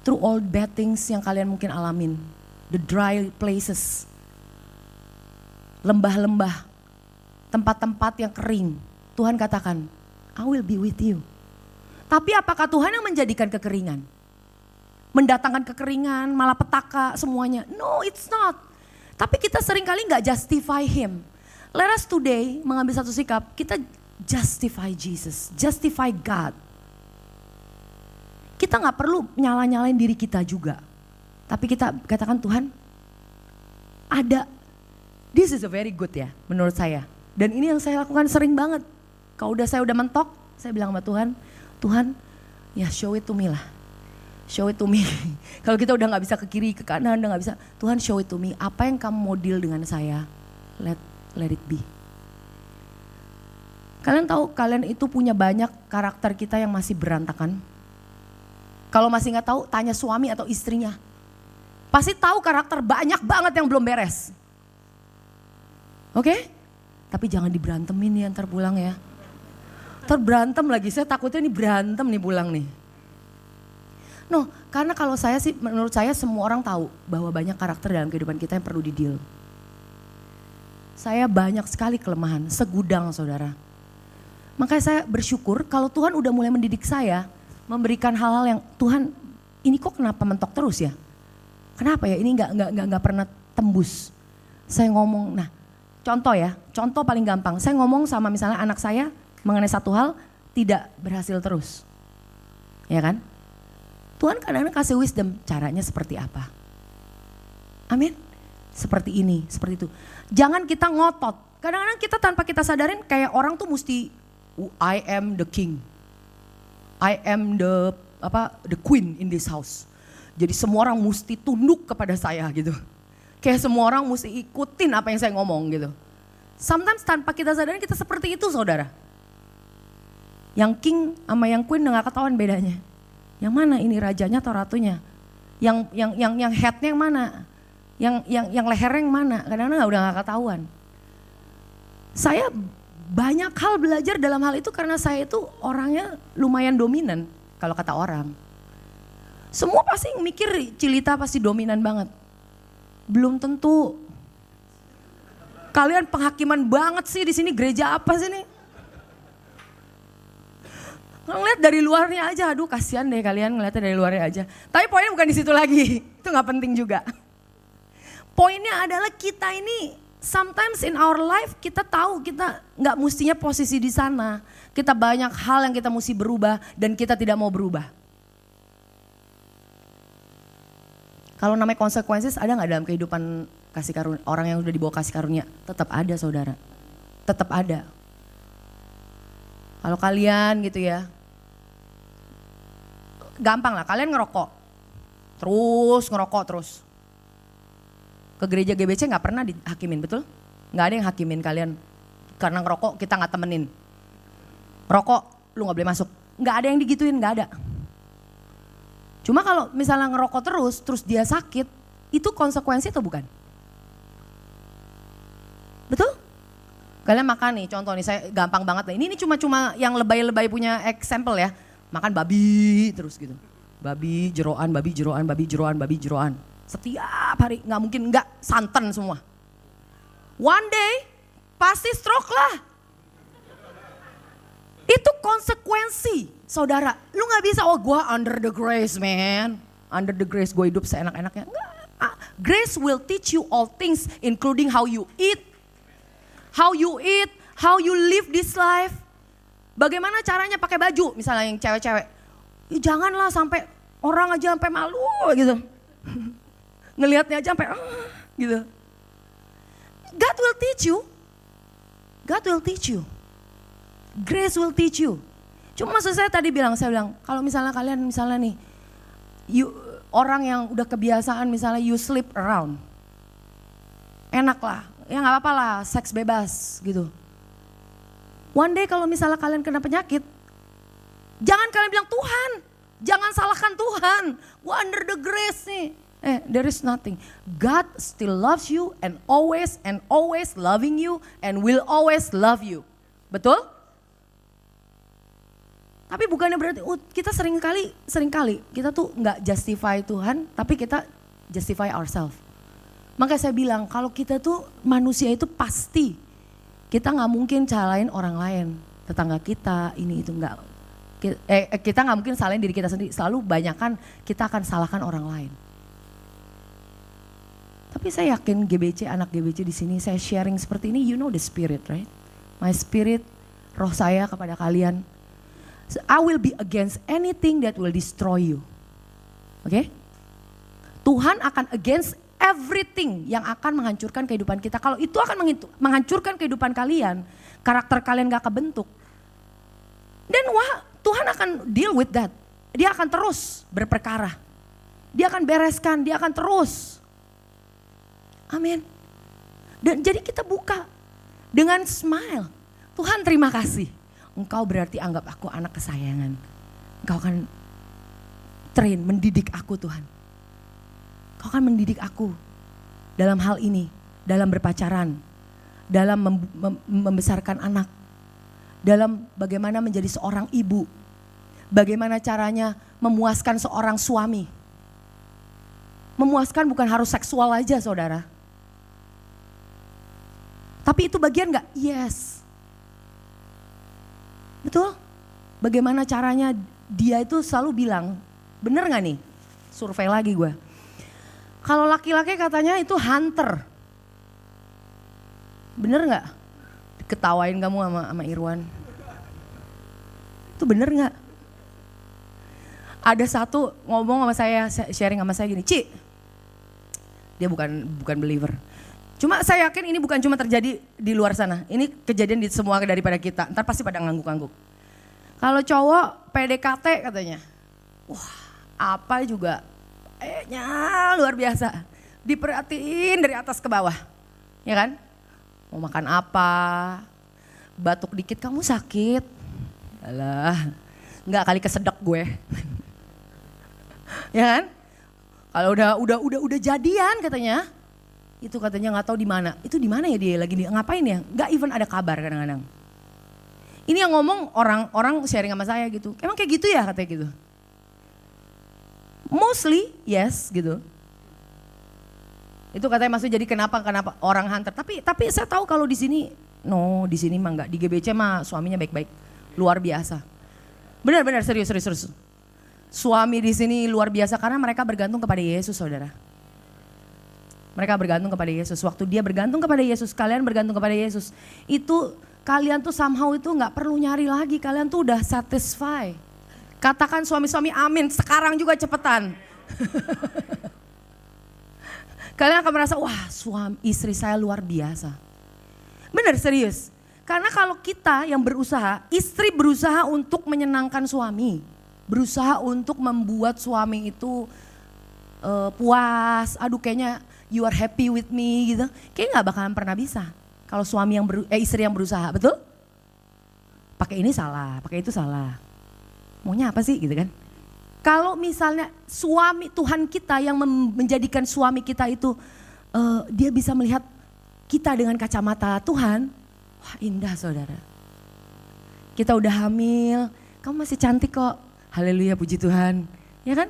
Through all bad things yang kalian mungkin alamin, the dry places, lembah-lembah, tempat-tempat yang kering, Tuhan katakan, I will be with you. Tapi apakah Tuhan yang menjadikan kekeringan? Mendatangkan kekeringan, malapetaka semuanya? No, it's not. Tapi kita seringkali gak justify Him. Let us today mengambil satu sikap, kita justify Jesus, justify God. Kita gak perlu nyala-nyalain diri kita juga. Tapi kita katakan Tuhan, ada, this is a very good ya menurut saya. Dan ini yang saya lakukan sering banget. Kalau saya udah mentok, saya bilang sama Tuhan, Tuhan ya show it to me lah. Show it to me. Kalau kita udah gak bisa ke kiri, ke kanan, udah gak bisa. Tuhan show it to me. Apa yang kamu mau deal dengan saya? Let it be. Kalian tahu kalian itu punya banyak karakter kita yang masih berantakan. Kalau masih gak tahu, tanya suami atau istrinya. Pasti tahu karakter banyak banget yang belum beres. Oke? Tapi jangan diberantemin ya ntar pulang ya. Ntar berantem lagi, saya takutnya nih berantem nih pulang nih. No, karena kalau saya sih, menurut saya semua orang tahu bahwa banyak karakter dalam kehidupan kita yang perlu di-deal. Saya banyak sekali kelemahan, segudang saudara. Makanya saya bersyukur kalau Tuhan udah mulai mendidik saya, memberikan hal-hal yang Tuhan, ini kok kenapa mentok terus ya? Kenapa ya ini nggak pernah tembus? Saya ngomong, nah contoh ya, contoh paling gampang. Saya ngomong sama misalnya anak saya mengenai satu hal tidak berhasil terus, ya kan? Tuhan kadang-kadang kasih wisdom, caranya seperti apa. Amin. Seperti ini, seperti itu. Jangan kita ngotot. Kadang-kadang kita tanpa kita sadarin kayak orang tuh mesti, I am the king. I am the queen in this house. Jadi semua orang mesti tunduk kepada saya gitu. Kayak semua orang mesti ikutin apa yang saya ngomong gitu. Sometimes tanpa kita sadarin kita seperti itu saudara. Yang king sama yang queen udah gak ketahuan bedanya. Yang mana ini rajanya atau ratunya? Yang headnya yang mana? Yang lehernya yang mana? Kadang-kadang udah gak ketahuan. Saya banyak hal belajar dalam hal itu karena saya itu orangnya lumayan dominan kalau kata orang. Semua pasti mikir Cilita pasti dominan banget. Belum tentu. Kalian penghakiman banget sih di sini, gereja apa sih nih? Ngeliat dari luarnya aja, aduh kasihan deh kalian ngeliatnya dari luarnya aja. Tapi poinnya bukan di situ lagi, itu gak penting juga. Poinnya adalah kita ini sometimes in our life kita tahu kita gak mestinya posisi di sana. Kita banyak hal yang kita mesti berubah dan kita tidak mau berubah. Kalau namanya konsekuensi ada nggak dalam kehidupan kasih karunia, orang yang udah dibawa kasih karunia? Tetap ada saudara, tetap ada. Kalau kalian gitu ya, gampang lah kalian ngerokok, terus ngerokok terus. Ke gereja GBC nggak pernah dihakimin, betul? Nggak ada yang hakimin kalian karena ngerokok kita nggak temenin. Ngerokok lu nggak boleh masuk, nggak ada yang digituin, nggak ada. Cuma kalau misalnya ngerokok terus dia sakit, itu konsekuensi atau bukan? Betul? Kalian makan nih, contoh nih, saya gampang banget lah. Ini cuma yang lebay-lebay punya example ya. Makan babi terus gitu. Babi, jeroan, babi, jeroan, babi, jeroan, babi, jeroan. Setiap hari, nggak mungkin nggak, santan semua. One day, pasti stroke lah. Itu konsekuensi, saudara. Lu nggak bisa, oh gue under the grace man. Under the grace gue hidup seenak-enaknya. Enggak. Grace will teach you all things, including how you eat, how you live this life. Bagaimana caranya pakai baju, misalnya yang cewek-cewek. Ya janganlah sampai orang aja sampai malu gitu. Ngelihatnya aja sampai gitu. God will teach you. God will teach you. Grace will teach you. Cuma maksud saya tadi saya bilang kalau misalnya kalian misalnya nih, orang yang udah kebiasaan misalnya you sleep around. Enak lah, ya gak apa-apa lah, seks bebas gitu. One day kalau misalnya kalian kena penyakit, jangan kalian bilang Tuhan, jangan salahkan Tuhan, gua under the grace nih. There is nothing. God still loves you and always loving you and will always love you. Betul? Tapi bukannya berarti kita seringkali kita tuh nggak justify Tuhan, tapi kita justify ourselves. Makanya saya bilang kalau kita tuh manusia itu pasti kita nggak mungkin salahin orang lain, tetangga kita ini itu nggak. Kita nggak mungkin salahin diri kita sendiri. Selalu banyakan kita akan salahkan orang lain. Tapi saya yakin GBC, anak GBC di sini saya sharing seperti ini, you know the spirit, right? My spirit, roh saya kepada kalian. So I will be against anything that will destroy you. Oke? Tuhan akan against everything yang akan menghancurkan kehidupan kita. Kalau itu akan menghancurkan kehidupan kalian, karakter kalian gak kebentuk. Dan Tuhan akan deal with that. Dia akan terus berperkara. Dia akan bereskan, dia akan terus. Amin. Dan jadi kita buka dengan smile. Tuhan terima kasih. Engkau berarti anggap aku anak kesayangan. Engkau akan mendidik aku Tuhan. Engkau akan mendidik aku dalam hal ini, dalam berpacaran, dalam membesarkan anak, dalam bagaimana menjadi seorang ibu, bagaimana caranya memuaskan seorang suami. Memuaskan bukan harus seksual aja saudara. Tapi itu bagian gak? Yes. Betul? Bagaimana caranya dia itu selalu bilang, bener gak nih? Survei lagi gue. Kalau laki-laki katanya itu hunter. Bener gak? Ketawain kamu sama Irwan. Itu bener gak? Ada satu ngomong sama saya, sharing sama saya gini, Ci. Dia bukan believer. Cuma saya yakin ini bukan cuma terjadi di luar sana. Ini kejadian di semua daripada kita. Ntar pasti pada ngangguk-ngangguk. Kalau cowok PDKT katanya. Wah apa juga. Kayaknya luar biasa. Diperhatiin dari atas ke bawah. Ya kan? Mau makan apa. Batuk dikit kamu sakit. Alah. Enggak kali kesedek gue. Ya kan? Kalau udah jadian katanya. Itu katanya nggak tahu di mana. Itu di mana ya dia lagi ngapain ya? Nggak even ada kabar kadang-kadang. Ini yang ngomong orang sharing sama saya gitu. Emang kayak gitu ya katanya gitu. Mostly yes gitu. Itu katanya maksudnya jadi kenapa orang hunter. Tapi saya tahu kalau di sini di sini mah enggak. Di GBC mah suaminya baik-baik. Luar biasa. Benar-benar serius. Suami di sini luar biasa karena mereka bergantung kepada Yesus saudara. Mereka bergantung kepada Yesus. Waktu dia bergantung kepada Yesus, kalian bergantung kepada Yesus. Itu kalian tuh somehow itu gak perlu nyari lagi. Kalian tuh udah satisfy. Katakan suami-suami amin, sekarang juga cepetan. Kalian akan merasa, wah suami istri saya luar biasa. Benar, serius. Karena kalau kita yang berusaha, istri berusaha untuk menyenangkan suami. Berusaha untuk membuat suami itu puas, aduh kayaknya you are happy with me gitu. Kayaknya gak bakalan pernah bisa. Kalau suami yang istri yang berusaha, betul? Pakai ini salah, pakai itu salah. Maunya apa sih gitu kan? Kalau misalnya suami Tuhan kita yang menjadikan suami kita itu dia bisa melihat kita dengan kacamata Tuhan, wah indah saudara. Kita udah hamil, kamu masih cantik kok, haleluya puji Tuhan. Ya kan?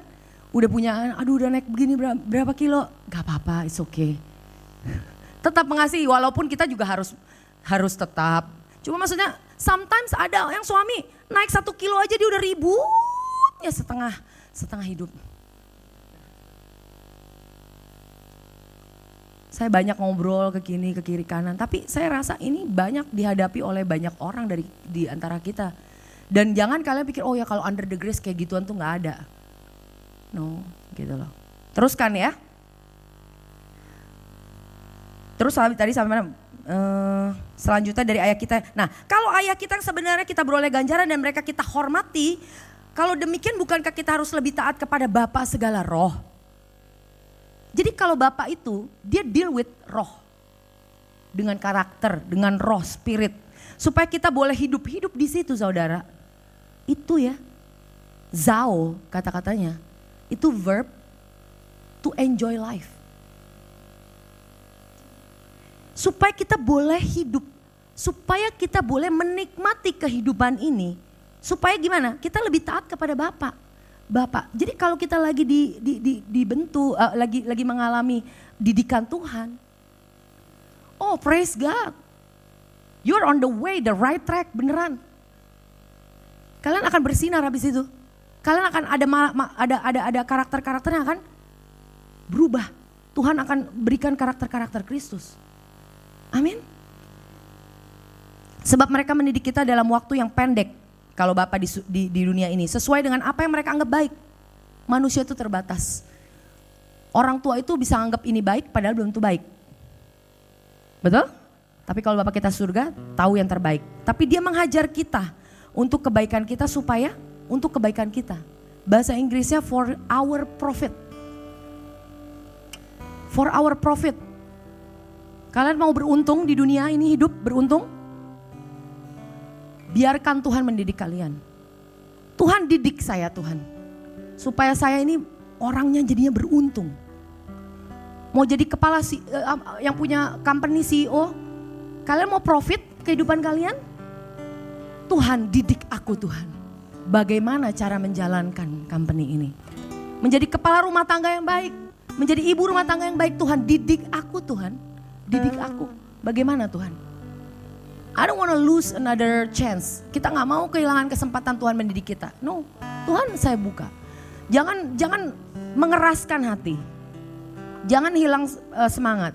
Udah punya, aduh udah naik begini berapa kilo, gak apa-apa, it's okay. Tetap mengasihi walaupun kita juga harus tetap. Cuma maksudnya sometimes ada yang suami naik 1 kilo aja dia udah ribut. Ya setengah hidup. Saya banyak ngobrol ke kiri kanan, tapi saya rasa ini banyak dihadapi oleh banyak orang di antara kita. Dan jangan kalian pikir, oh ya kalau under the grace kayak gituan tuh gak ada. No, gitu loh. Teruskan ya. Terus tadi sampai mana? Selanjutnya dari ayah kita. Nah, kalau ayah kita yang sebenarnya kita beroleh ganjaran dan mereka kita hormati, kalau demikian bukankah kita harus lebih taat kepada Bapa segala roh? Jadi kalau Bapa itu dia deal with roh. Dengan karakter, dengan roh, spirit. Supaya kita boleh hidup di situ saudara. Itu ya. Zao kata-katanya. Itu verb to enjoy life. Supaya kita boleh hidup. Supaya kita boleh menikmati kehidupan ini. Supaya gimana? Kita lebih taat kepada Bapak. Jadi kalau kita lagi dibentuk, lagi mengalami didikan Tuhan. Oh praise God. You're on the way, the right track, beneran. Kalian akan bersinar habis itu. Kalian akan ada karakter-karakternya akan berubah. Tuhan akan berikan karakter-karakter Kristus. Amin. Sebab mereka mendidik kita dalam waktu yang pendek. Kalau Bapak di dunia ini sesuai dengan apa yang mereka anggap baik. Manusia itu terbatas. Orang tua itu bisa anggap ini baik padahal belum tentu baik. Betul? Tapi kalau Bapak kita surga tahu yang terbaik. Tapi dia menghajar kita untuk kebaikan kita supaya untuk kebaikan kita. Bahasa Inggrisnya for our profit. For our profit. Kalian mau beruntung di dunia ini hidup beruntung? Biarkan Tuhan mendidik kalian. Tuhan didik saya Tuhan. Supaya saya ini orangnya jadinya beruntung. Mau jadi kepala yang punya company CEO. Kalian mau profit kehidupan kalian? Tuhan didik aku Tuhan. Bagaimana cara menjalankan company ini. Menjadi kepala rumah tangga yang baik. Menjadi ibu rumah tangga yang baik. Tuhan didik aku Tuhan. Didik aku. Bagaimana Tuhan? I don't want to lose another chance. Kita gak mau kehilangan kesempatan Tuhan mendidik kita. No, Tuhan saya buka. Jangan mengeraskan hati. Jangan hilang semangat.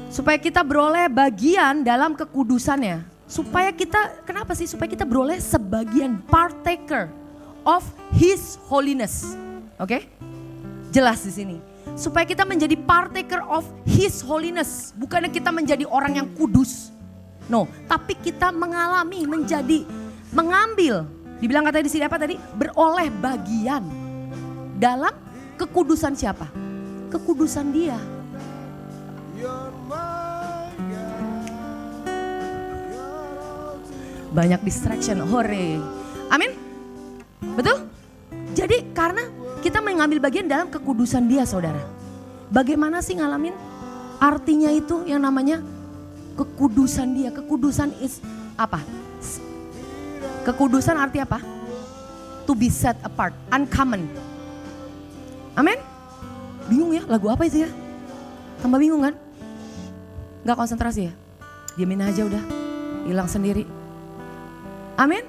Supaya kita beroleh bagian dalam kekudusannya. Supaya kita, kenapa sih? Supaya kita beroleh sebagian partaker of His holiness. Oke? Jelas di sini. Supaya kita menjadi partaker of His holiness. Bukannya kita menjadi orang yang kudus. No, tapi kita mengambil, dibilang katanya di sini apa tadi? Beroleh bagian dalam kekudusan siapa? Kekudusan Dia. Banyak distraction, hore. Amin? Betul? Jadi karena kita mengambil bagian dalam kekudusan Dia saudara. Bagaimana sih ngalamin? Artinya itu yang namanya kekudusan Dia. Kekudusan is apa? Kekudusan arti apa? To be set apart, uncommon. Amin? Bingung ya, lagu apa itu ya? Tambah bingung kan? Gak konsentrasi ya? Diamin aja udah, hilang sendiri. Amin?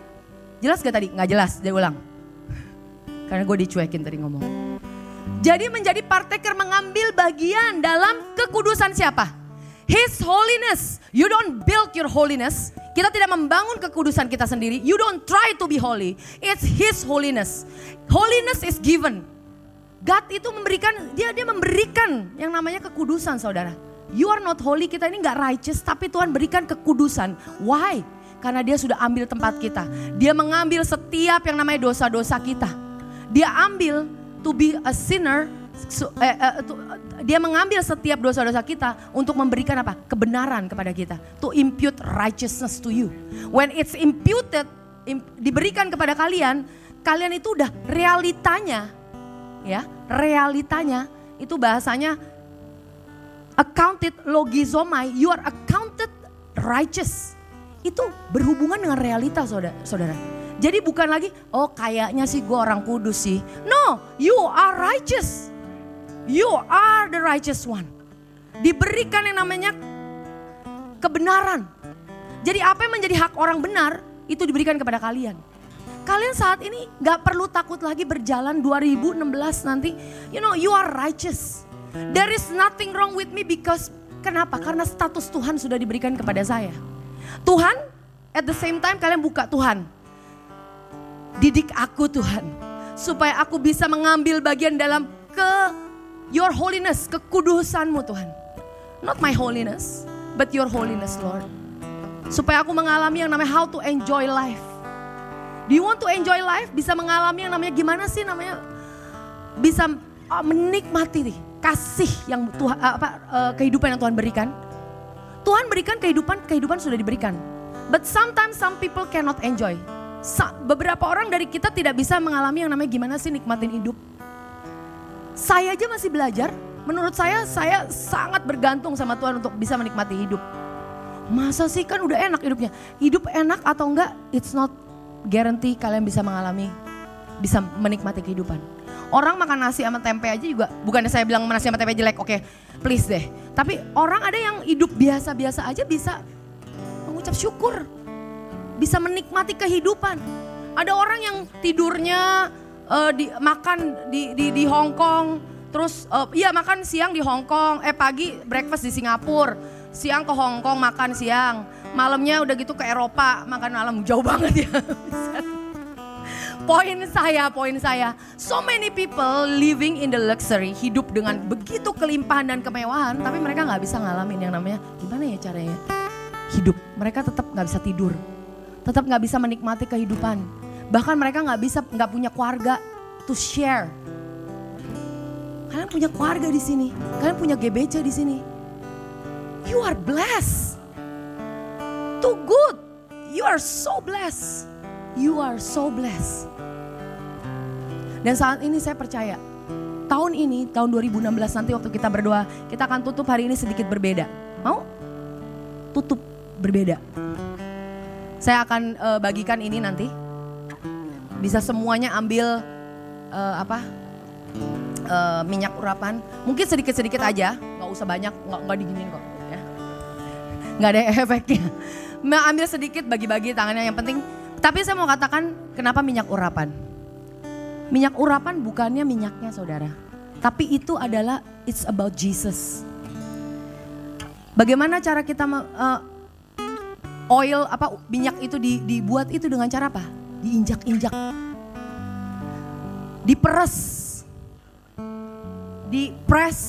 Jelas gak tadi? Gak jelas, jadi ulang. Karena gue dicuekin tadi ngomong. Jadi menjadi partaker mengambil bagian dalam kekudusan siapa? His holiness. You don't build your holiness. Kita tidak membangun kekudusan kita sendiri. You don't try to be holy. It's His holiness. Holiness is given. God itu memberikan, dia memberikan yang namanya kekudusan saudara. You are not holy, kita ini gak righteous, tapi Tuhan berikan kekudusan. Why? Karena dia sudah ambil tempat kita. Dia mengambil setiap yang namanya dosa-dosa kita. Dia ambil to be a sinner, dia mengambil setiap dosa-dosa kita untuk memberikan apa? Kebenaran kepada kita. To impute righteousness to you. When it's imputed, diberikan kepada kalian, kalian itu udah realitanya, ya, realitanya itu bahasanya accounted logizomai, you are accounted righteous. Itu berhubungan dengan realita saudara. Jadi bukan lagi, oh kayaknya sih gue orang kudus sih. No, you are righteous. You are the righteous one. Diberikan yang namanya kebenaran. Jadi apa yang menjadi hak orang benar, itu diberikan kepada kalian. Kalian saat ini gak perlu takut lagi berjalan 2016 nanti. You know, you are righteous. There is nothing wrong with me because, kenapa? Karena status Tuhan sudah diberikan kepada saya. Tuhan, at the same time kalian buka, Tuhan, didik aku Tuhan, supaya aku bisa mengambil bagian dalam your holiness, kekudusanmu Tuhan. Not my holiness, but your holiness Lord. Supaya aku mengalami yang namanya how to enjoy life. Do you want to enjoy life? Bisa mengalami yang namanya gimana sih namanya? Bisa menikmati nih, kasih yang Tuhan, kehidupan yang Tuhan berikan. Tuhan berikan kehidupan sudah diberikan. But sometimes some people cannot enjoy. Beberapa orang dari kita tidak bisa mengalami yang namanya gimana sih nikmatin hidup. Saya aja masih belajar. Menurut saya sangat bergantung sama Tuhan untuk bisa menikmati hidup. Masa sih, kan udah enak hidupnya. Hidup enak atau enggak, it's not guarantee kalian bisa mengalami, bisa menikmati kehidupan. Orang makan nasi sama tempe aja juga, bukannya saya bilang nasi sama tempe jelek, oke, please deh. Tapi orang ada yang hidup biasa-biasa aja bisa mengucap syukur, bisa menikmati kehidupan. Ada orang yang tidurnya makan di Hong Kong, terus makan siang di Hong Kong, pagi breakfast di Singapura, siang ke Hong Kong makan siang, malamnya udah gitu ke Eropa makan malam, jauh banget ya. Poin saya, so many people living in the luxury, hidup dengan begitu kelimpahan dan kemewahan, tapi mereka gak bisa ngalamin yang namanya, gimana ya caranya hidup. Mereka tetap gak bisa tidur, tetap gak bisa menikmati kehidupan. Bahkan mereka gak punya keluarga to share. Kalian punya keluarga di sini, kalian punya GBC di sini. You are blessed, too good, you are so blessed. You are so blessed. Dan saat ini saya percaya, tahun 2016 nanti waktu kita berdoa, kita akan tutup hari ini sedikit berbeda. Mau? Tutup berbeda. Saya akan bagikan ini nanti. Bisa semuanya ambil minyak urapan. Mungkin sedikit-sedikit aja, gak usah banyak, gak diginin kok. Ya. Gak ada efeknya. Ambil sedikit, bagi-bagi tangannya, yang penting. Tapi saya mau katakan kenapa minyak urapan. Minyak urapan bukannya minyaknya saudara. Tapi itu adalah it's about Jesus. Bagaimana cara kita minyak itu dibuat itu dengan cara apa? Diinjak-injak. Diperes. Dipres.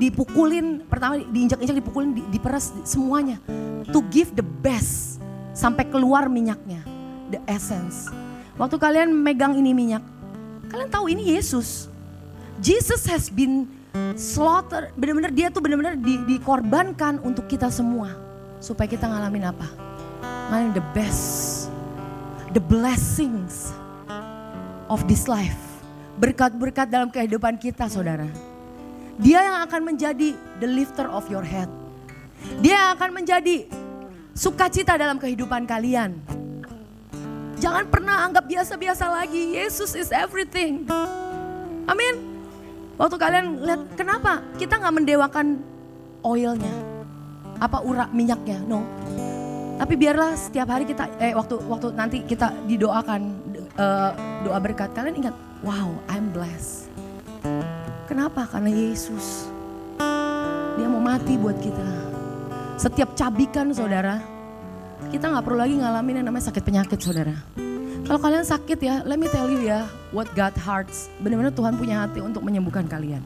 Dipukulin. Pertama diinjak-injak, dipukulin, diperes semuanya. To give the best. Sampai keluar minyaknya, the essence. Waktu kalian megang ini minyak, kalian tahu ini Yesus. Jesus has been slaughtered, benar-benar dia tuh benar-benar dikorbankan untuk kita semua. Supaya kita ngalamin apa? Ngalamin the best, the blessings of this life. Berkat-berkat dalam kehidupan kita saudara. Dia yang akan menjadi the lifter of your head. Dia yang akan menjadi sukacita dalam kehidupan kalian. Jangan pernah anggap biasa-biasa lagi. Yesus is everything. Amin. Waktu kalian lihat, kenapa kita gak mendewakan oilnya? Minyaknya? No. Tapi biarlah setiap hari kita, waktu nanti kita didoakan, doa berkat. Kalian ingat, wow, I'm blessed. Kenapa? Karena Yesus. Dia mau mati buat kita. Setiap cabikan saudara, kita gak perlu lagi ngalamin yang namanya sakit penyakit saudara. Kalau kalian sakit ya, let me tell you ya, what God hearts. Benar-benar Tuhan punya hati untuk menyembuhkan kalian.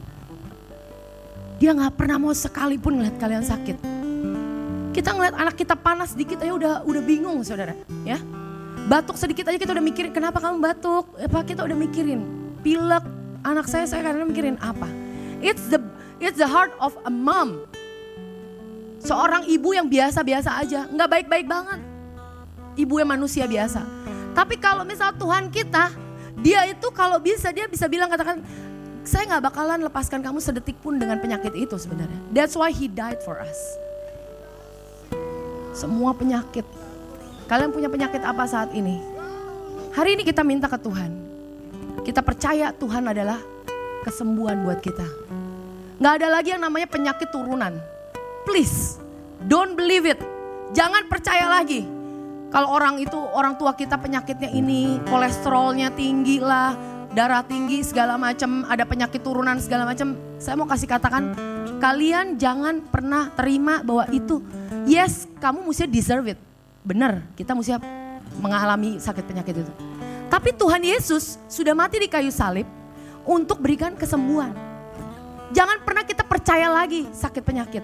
Dia gak pernah mau sekalipun ngeliat kalian sakit. Kita ngeliat anak kita panas sedikit aja udah bingung saudara. Ya, batuk sedikit aja kita udah mikirin, kenapa kamu batuk? Apa kita udah mikirin, pilek anak saya kadang mikirin apa. It's the heart of a mom. Seorang ibu yang biasa-biasa aja, gak baik-baik banget. Ibu yang manusia biasa. Tapi kalau misal Tuhan kita, dia itu kalau bisa, dia bisa bilang, katakan, saya gak bakalan lepaskan kamu sedetik pun dengan penyakit itu sebenarnya. That's why he died for us. Semua penyakit. Kalian punya penyakit apa saat ini? Hari ini kita minta ke Tuhan. Kita percaya Tuhan adalah kesembuhan buat kita. Gak ada lagi yang namanya penyakit turunan. Please, don't believe it. Jangan percaya lagi. Kalau orang tua kita penyakitnya ini, kolesterolnya tinggi lah, darah tinggi segala macam, ada penyakit turunan segala macam. Saya mau kasih katakan, kalian jangan pernah terima bahwa itu, yes, kamu mesti deserve it. Benar, kita mesti mengalami sakit penyakit itu. Tapi Tuhan Yesus sudah mati di kayu salib untuk berikan kesembuhan. Jangan pernah kita percaya lagi sakit penyakit.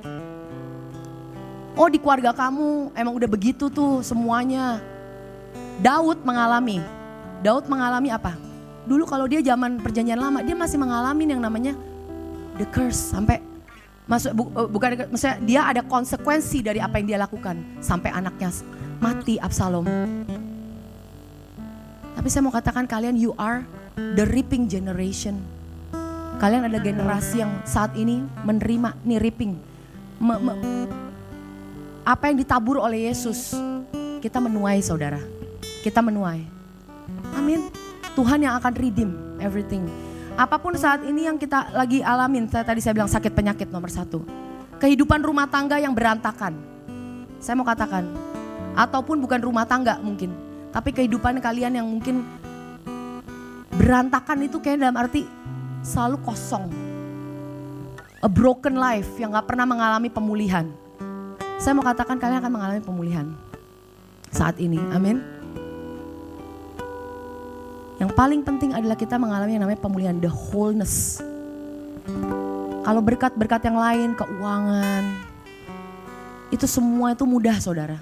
Oh, di keluarga kamu emang udah begitu tuh semuanya. Daud mengalami apa? Dulu kalau dia zaman perjanjian lama, dia masih mengalami yang namanya the curse. Sampai maksudnya dia ada konsekuensi dari apa yang dia lakukan. Sampai anaknya mati, Absalom. Tapi saya mau katakan kalian, you are the reaping generation. Kalian ada generasi yang saat ini menerima nih reaping. Apa yang ditabur oleh Yesus, kita menuai saudara. Kita menuai. Amin. Tuhan yang akan redeem everything. Apapun saat ini yang kita lagi alamin, tadi saya bilang sakit penyakit nomor 1. Kehidupan rumah tangga yang berantakan. Saya mau katakan, ataupun bukan rumah tangga mungkin, tapi kehidupan kalian yang mungkin berantakan itu kayak dalam arti selalu kosong. A broken life yang gak pernah mengalami pemulihan. Saya mau katakan kalian akan mengalami pemulihan saat ini, amin. Yang paling penting adalah kita mengalami yang namanya pemulihan, the wholeness. Kalau berkat-berkat yang lain, keuangan, itu semua itu mudah saudara.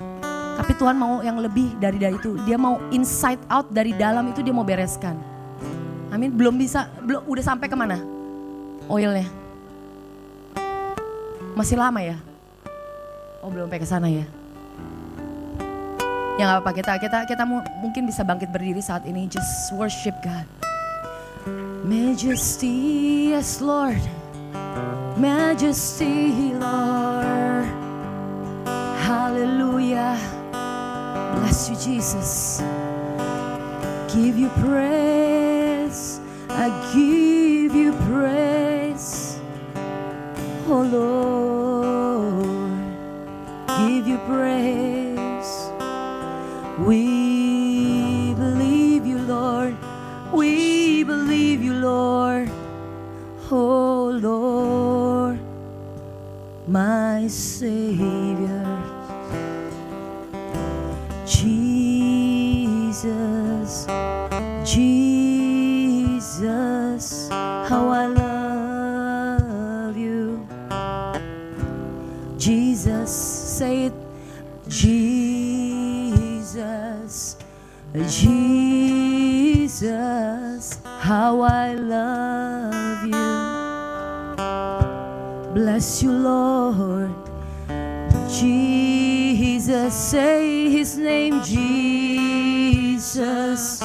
Tapi Tuhan mau yang lebih dari itu. Dia mau inside out, dari dalam itu dia mau bereskan. Amin. Belum udah sampai kemana? Oilnya. Masih lama ya? Oh, belum sampai ke sana ya? Ya gak apa-apa, kita mungkin bisa bangkit berdiri saat ini. Just worship God. Majesty, yes Lord. Majesty, Lord. Hallelujah. Bless you, Jesus. Give you praise. I give you praise. Oh Lord. Give you praise. We believe you, Lord. We believe you, Lord. Oh Lord, my Savior. Jesus, Jesus, how I love you. Jesus, say it. Jesus, Jesus, how I love you. Bless you, Lord. Jesus, say his name, Jesus.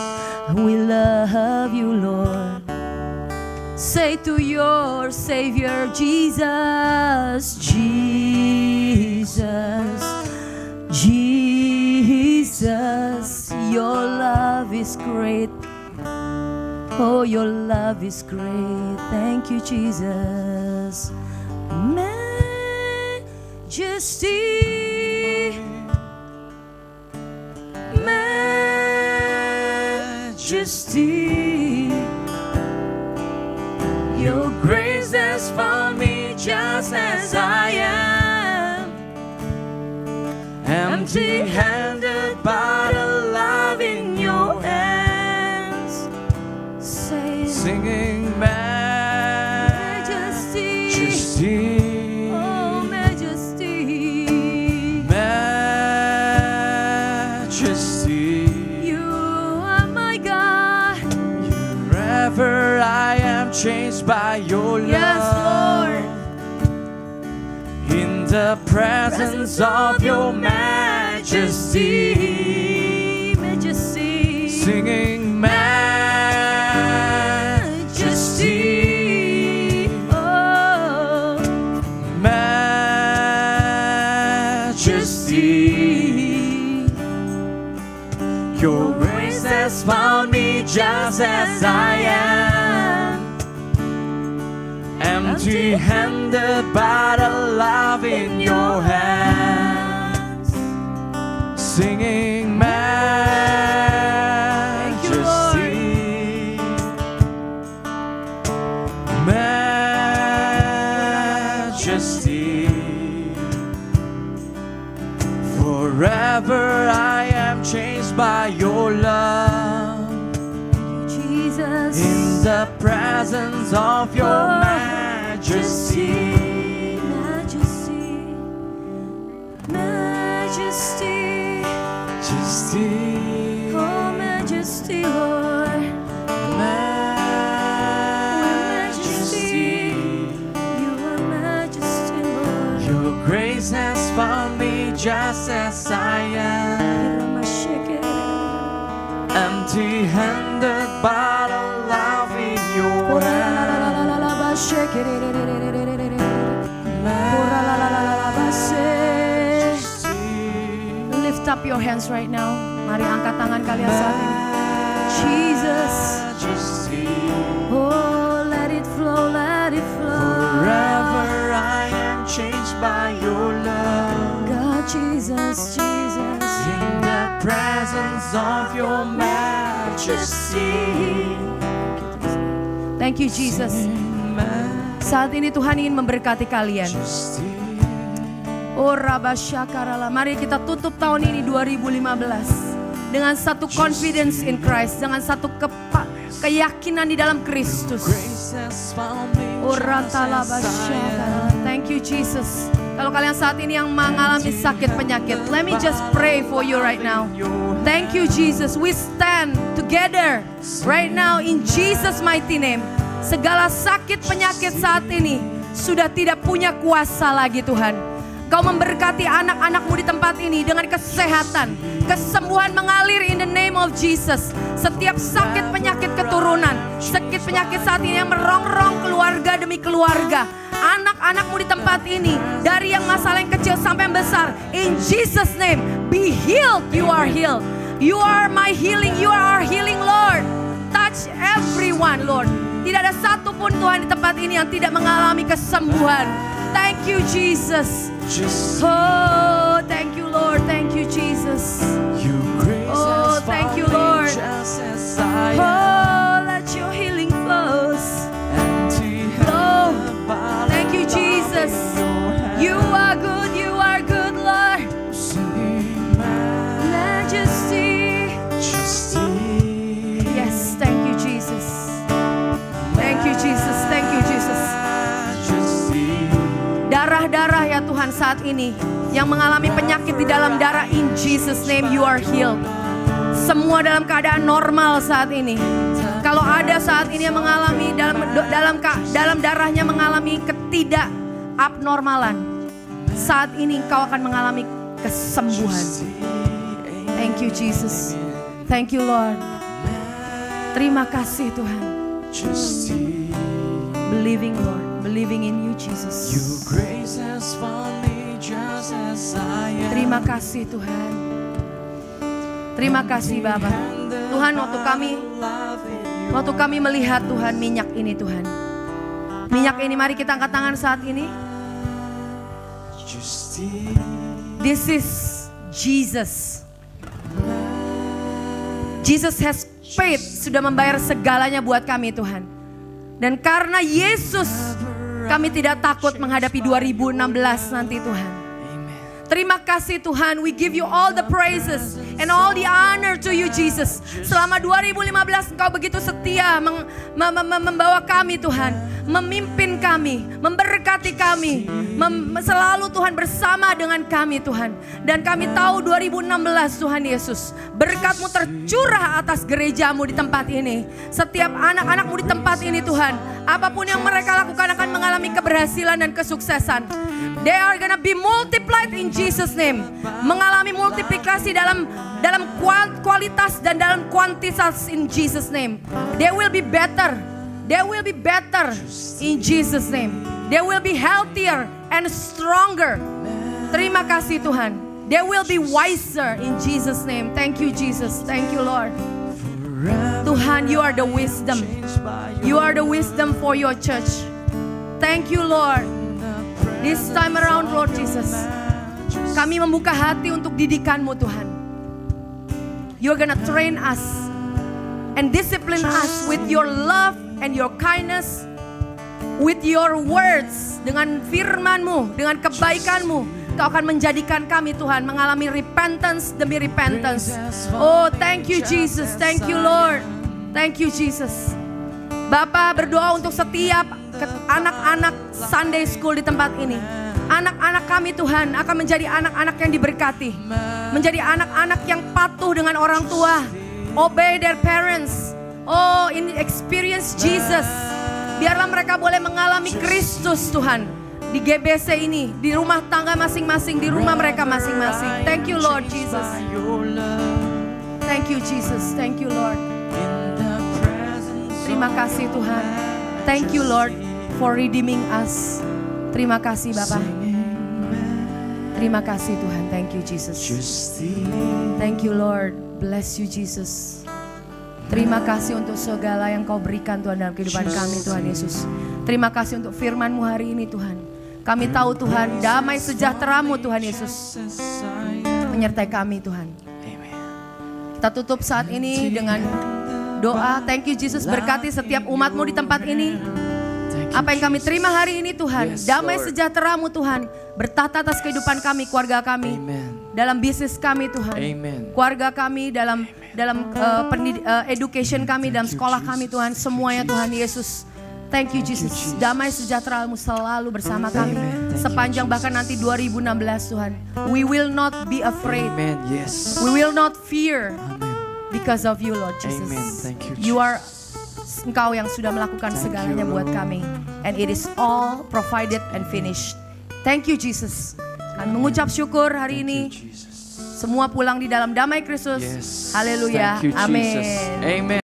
We love you, Lord. Say to your Savior, Jesus, Jesus, Jesus, your love is great. Oh, your love is great. Thank you, Jesus. Majesty, Majesty, your grace has found me just as I am, empty-handed but alive in your hands. changed by your love. Yes, Lord. In the presence of your majesty, Majesty. singing majesty, Oh, majesty. Your grace has found me just as I am, empty-handed but alive in your hands, singing majesty, majesty. Forever I am changed by your love. Jesus. In the presence of your majesty, Majesty. Majesty. majesty, Oh, majesty, Lord. majesty. You are majesty, Lord. Your grace has found me just as I am, empty-handed but alive in your hands. Lift up your hands right now. Mari angkat tangan kalian saat ini. Jesus. Majesty. Oh, let it flow, let it flow. Forever I am changed by your love. God, Jesus, Jesus. In the presence of your majesty. Thank you, Jesus. Saat ini Tuhan ingin memberkati kalian. Oh, Rabasyakarala. Mari kita tutup tahun ini 2015 dengan satu confidence in Christ, dengan satu keyakinan di dalam Kristus. Oh, Ratalabasyakarala. Thank you, Jesus. Kalau kalian saat ini yang mengalami sakit penyakit, let me just pray for you right now. Thank you, Jesus. We stand together right now in Jesus' mighty name. Segala sakit penyakit saat ini sudah tidak punya kuasa lagi, Tuhan. Kau memberkati anak-anakmu di tempat ini dengan kesehatan, kesembuhan mengalir in the name of Jesus. Setiap sakit penyakit keturunan, sakit penyakit saat ini yang merongrong keluarga demi keluarga, anak-anakmu di tempat ini, dari yang masalah yang kecil sampai yang besar, in Jesus name, be healed. You are healed. You are my healing. You are our healing, Lord. Touch everyone, Lord. Tidak ada satupun Tuhan di tempat ini yang tidak mengalami kesembuhan. Thank you, Jesus. Oh, thank you, Lord. Thank you, Jesus. Oh, thank you, Lord. Oh, let your healing flows. Oh, thank you, Jesus. You are good. You are good, Lord. Majesty. Yes, thank you, Jesus. Thank you, Jesus. Thank you, Jesus. Darah-darah ya Tuhan saat ini yang mengalami penyakit di dalam darah, in Jesus name you are healed. Semua dalam keadaan normal saat ini. Kalau ada saat ini yang mengalami dalam darahnya mengalami ketidak abnormalan, saat ini engkau akan mengalami kesembuhan. Thank you, Jesus. Thank you, Lord. Terima kasih Tuhan. Believing, Lord. Believing in you, Jesus. Terima kasih Tuhan. Terima kasih Bapa. Tuhan, waktu kami melihat Tuhan minyak ini, Tuhan. Minyak ini, mari kita angkat tangan saat ini. This is Jesus. Jesus has paid, sudah membayar segalanya buat kami, Tuhan. Dan karena Yesus, kami tidak takut menghadapi 2016 nanti, Tuhan. Terima kasih Tuhan, we give you all the praises and all the honor to you, Jesus. Selama 2015 Engkau begitu setia membawa kami, Tuhan. memimpin kami, memberkati kami, selalu Tuhan bersama dengan kami Tuhan. Dan kami tahu 2016 Tuhan Yesus, berkat-Mu tercurah atas gereja-Mu di tempat ini. Setiap anak-anak-Mu di tempat ini Tuhan, apapun yang mereka lakukan akan mengalami keberhasilan dan kesuksesan. They are gonna be multiplied in Jesus name. Mengalami multiplikasi dalam kualitas dan dalam kuantitas in Jesus name. They will be better. They will be better in Jesus name. They will be healthier and stronger. Terima kasih Tuhan. They will be wiser in Jesus name. Thank you Jesus. Thank you Lord. Tuhan, you are the wisdom. You are the wisdom for your church. Thank you Lord. This time around Lord Jesus, kami membuka hati untuk didikan-Mu Tuhan. You're gonna train us and discipline us with your love and your kindness, with your words, dengan firman-Mu, dengan kebaikan-Mu. Kau akan menjadikan kami Tuhan mengalami repentance demi repentance. Oh thank you Jesus, thank you Lord, thank you Jesus. Bapa berdoa untuk setiap anak-anak Sunday School di tempat ini. Anak-anak kami Tuhan akan menjadi anak-anak yang diberkati. Menjadi anak-anak yang patuh dengan orang tua. Obey their parents. Oh, in experience Jesus. Biarlah mereka boleh mengalami Kristus Tuhan. Di GBC ini, di rumah tangga masing-masing, di rumah mereka masing-masing. Thank you Lord Jesus. Thank you Jesus, thank you Lord. Terima kasih Tuhan. Thank you Lord for redeeming us. Terima kasih Bapak. Terima kasih Tuhan. Thank you Jesus. Thank you Lord. Bless you Jesus. Terima kasih untuk segala yang Kau berikan Tuhan dalam kehidupan kami Tuhan Yesus. Terima kasih untuk firman-Mu hari ini Tuhan. Kami tahu Tuhan, damai sejahtera-Mu Tuhan Yesus menyertai kami Tuhan. Kita tutup saat ini dengan doa. Thank you Jesus, berkati setiap umat-Mu di tempat ini. Apa yang kami terima hari ini Tuhan, damai sejahtera-Mu Tuhan bertata atas kehidupan kami, keluarga kami, dalam bisnis kami Tuhan, keluarga kami, dalam education kami, dalam sekolah kami Tuhan, semuanya Tuhan Yesus. Thank you Jesus, damai sejahtera-Mu selalu bersama kami sepanjang bahkan nanti 2016 Tuhan. We will not be afraid, we will not fear because of you Lord Jesus. You are Engkau yang sudah melakukan segalanya buat kami. And it is all provided and finished. Thank you Jesus. Kami mengucap syukur hari ini. Semua pulang di dalam damai Kristus. Haleluya. Amin.